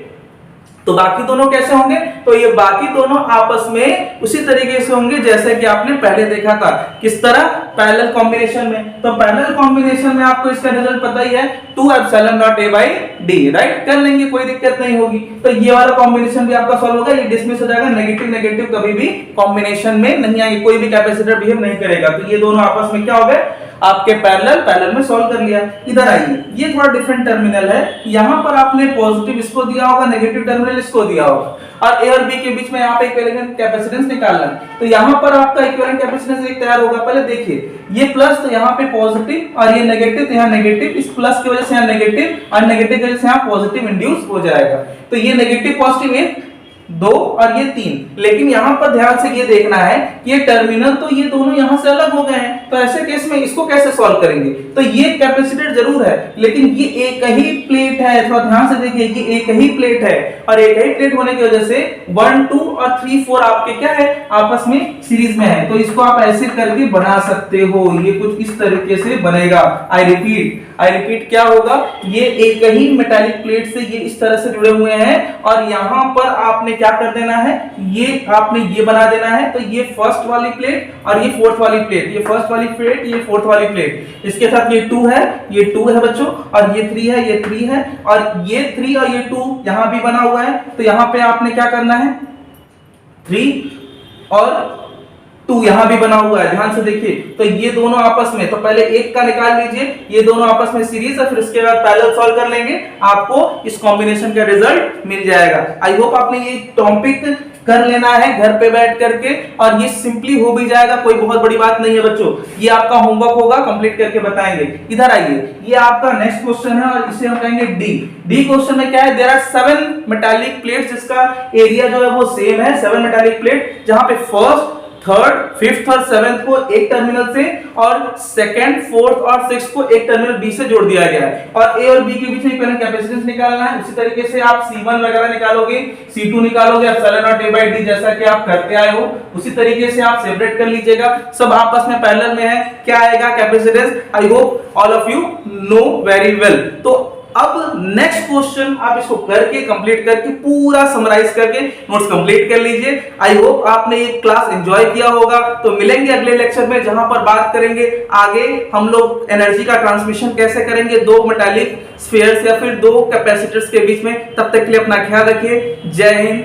तो बाकी दोनों कैसे होंगे, तो ये बाकी दोनों आपस में उसी तरीके से होंगे जैसे कि आपने पहले देखा था, किस तरह, पैरेलल कॉम्बिनेशन में। तो पैरेलल कॉम्बिनेशन में आपको इसका रिजल्ट पता ही है, 2 epsilon naught a by d, right, कर लेंगे, कोई दिक्कत नहीं होगी। तो ये वाला कॉम्बिनेशन भी आपका सॉल्व होगा, ये डिसमिस हो जाएगा, नेगेटिव नेगेटिव कभी भी कॉम्बिनेशन में नहीं आएंगे, कोई भी कैपेसिटर बिहेव नहीं करेगा। तो ये दोनों आपस में क्या हो गए, आपके पैरेलल में सॉल्व कर लिया। इधर आइए, ये थोड़ा डिफरेंट टर्मिनल है, यहां पर आपने पॉजिटिव इसको दिया होगा, नेगेटिव टर्मिनल इसको दिया होगा, और ए और बी के बीच में यहाँ पे इक्विवेलेंट कैपेसिटेंस निकालना है। तो यहाँ पर आपका इक्विवेलेंट कैपेसिटेंस एक तैयार होगा। पहले देखिए, ये प्लस तो यहाँ पे पॉजिटिव, और ये नेगेटिव तो यहाँ नेगेटिव, इस प्लस की वजह से यहाँ नेगेटिव, और नेगेटिव की वजह से यहाँ पॉजिटिव इंड्यूस हो जाएगा। तो ये नेगेटिव पॉजिटिव 1 2 और ये 3, लेकिन यहां पर ध्यान से ये देखना है कि ये टर्मिनल तो ये दोनों यहां से अलग हो गए हैं, तो ऐसे केस में इसको कैसे सॉल्व करेंगे। तो ये कैपेसिटर जरूर है, लेकिन ये एक ही प्लेट है, थोड़ा ध्यान से देखिए, ये एक ही प्लेट है, और एक ही प्लेट होने की वजह से 1 2 और 3 4 आपके क्या है, आपस में सीरीज में है। तो इसको आप ऐसे करके बना सकते हो, ये कुछ इस तरीके से बनेगा। आई रिपीट क्या होगा, ये एक ही मेटालिक प्लेट से ये इस तरह से जुड़े हुए हैं, और यहां पर आपने क्या कर देना है, ये आपने ये बना देना है। तो ये फर्स्ट वाली प्लेट और ये फोर्थ वाली प्लेट, ये फर्स्ट वाली प्लेट, ये फोर्थ वाली प्लेट, इसके साथ ये 2 है, ये 2 है बच्चों, और ये 3 है, ये 3 है, और ये 3 और ये 2 यहां भी बना हुआ है। तो यहां पे आपने क्या करना है, 3 और 2 यहां भी बना हुआ है, ध्यान से देखिए। तो ये दोनों आपस में, तो पहले एक का निकाल लीजिए, ये दोनों आपस में सीरीज है, फिर उसके बाद पैरेलल सॉल्व कर लेंगे, आपको इस कॉम्बिनेशन का रिजल्ट मिल जाएगा। आई होप आपने ये टॉपिक कर लेना है घर पे बैठ करके, और ये सिंपली हो भी जाएगा, कोई बहुत बड़ी बात नहीं है बच्चों। ये आपका होमवर्क होगा, कंप्लीट करके बताएंगे। इधर आइए, ये आपका नेक्स्ट क्वेश्चन है, और इसे हम कहेंगे डी क्वेश्चन में क्या है, देयर आर 7 मेटालिक प्लेट्स, जिसका एरिया जो है वो सेम है, 7 मेटालिक प्लेट, जहां पे फर्स्ट, थर्ड, फिफ्थ और सेवेंथ को एक टर्मिनल से, और सेकंड, फोर्थ और सिक्स्थ को एक टर्मिनल बी से जोड़ दिया गया है, और ए और बी के बीच में इक्विवेलेंट कैपेसिटेंस निकालना है। उसी तरीके से आप C1 वगैरह निकालोगे, C2 निकालोगे, epsilon naught a by d, जैसा कि आप करते आए हो, उसी तरीके से आप सेपरेट कर लीजिएगा। सब आपस में पैरेलल में है, क्या आएगा capacitance, I hope all of you know very well. तो अब नेक्स्ट क्वेश्चन आप इसको करके कंप्लीट करके पूरा समराइज करके नोट्स कंप्लीट कर लीजिए। आई होप आपने ये क्लास एंजॉय किया होगा। तो मिलेंगे अगले लेक्चर में, जहां पर बात करेंगे आगे हम लोग एनर्जी का ट्रांसमिशन कैसे करेंगे 2 मेटालिक स्फीयर्स या फिर 2 कैपेसिटर्स के बीच में। तब तक के लिए अपना ख्याल रखिए। जय हिंद।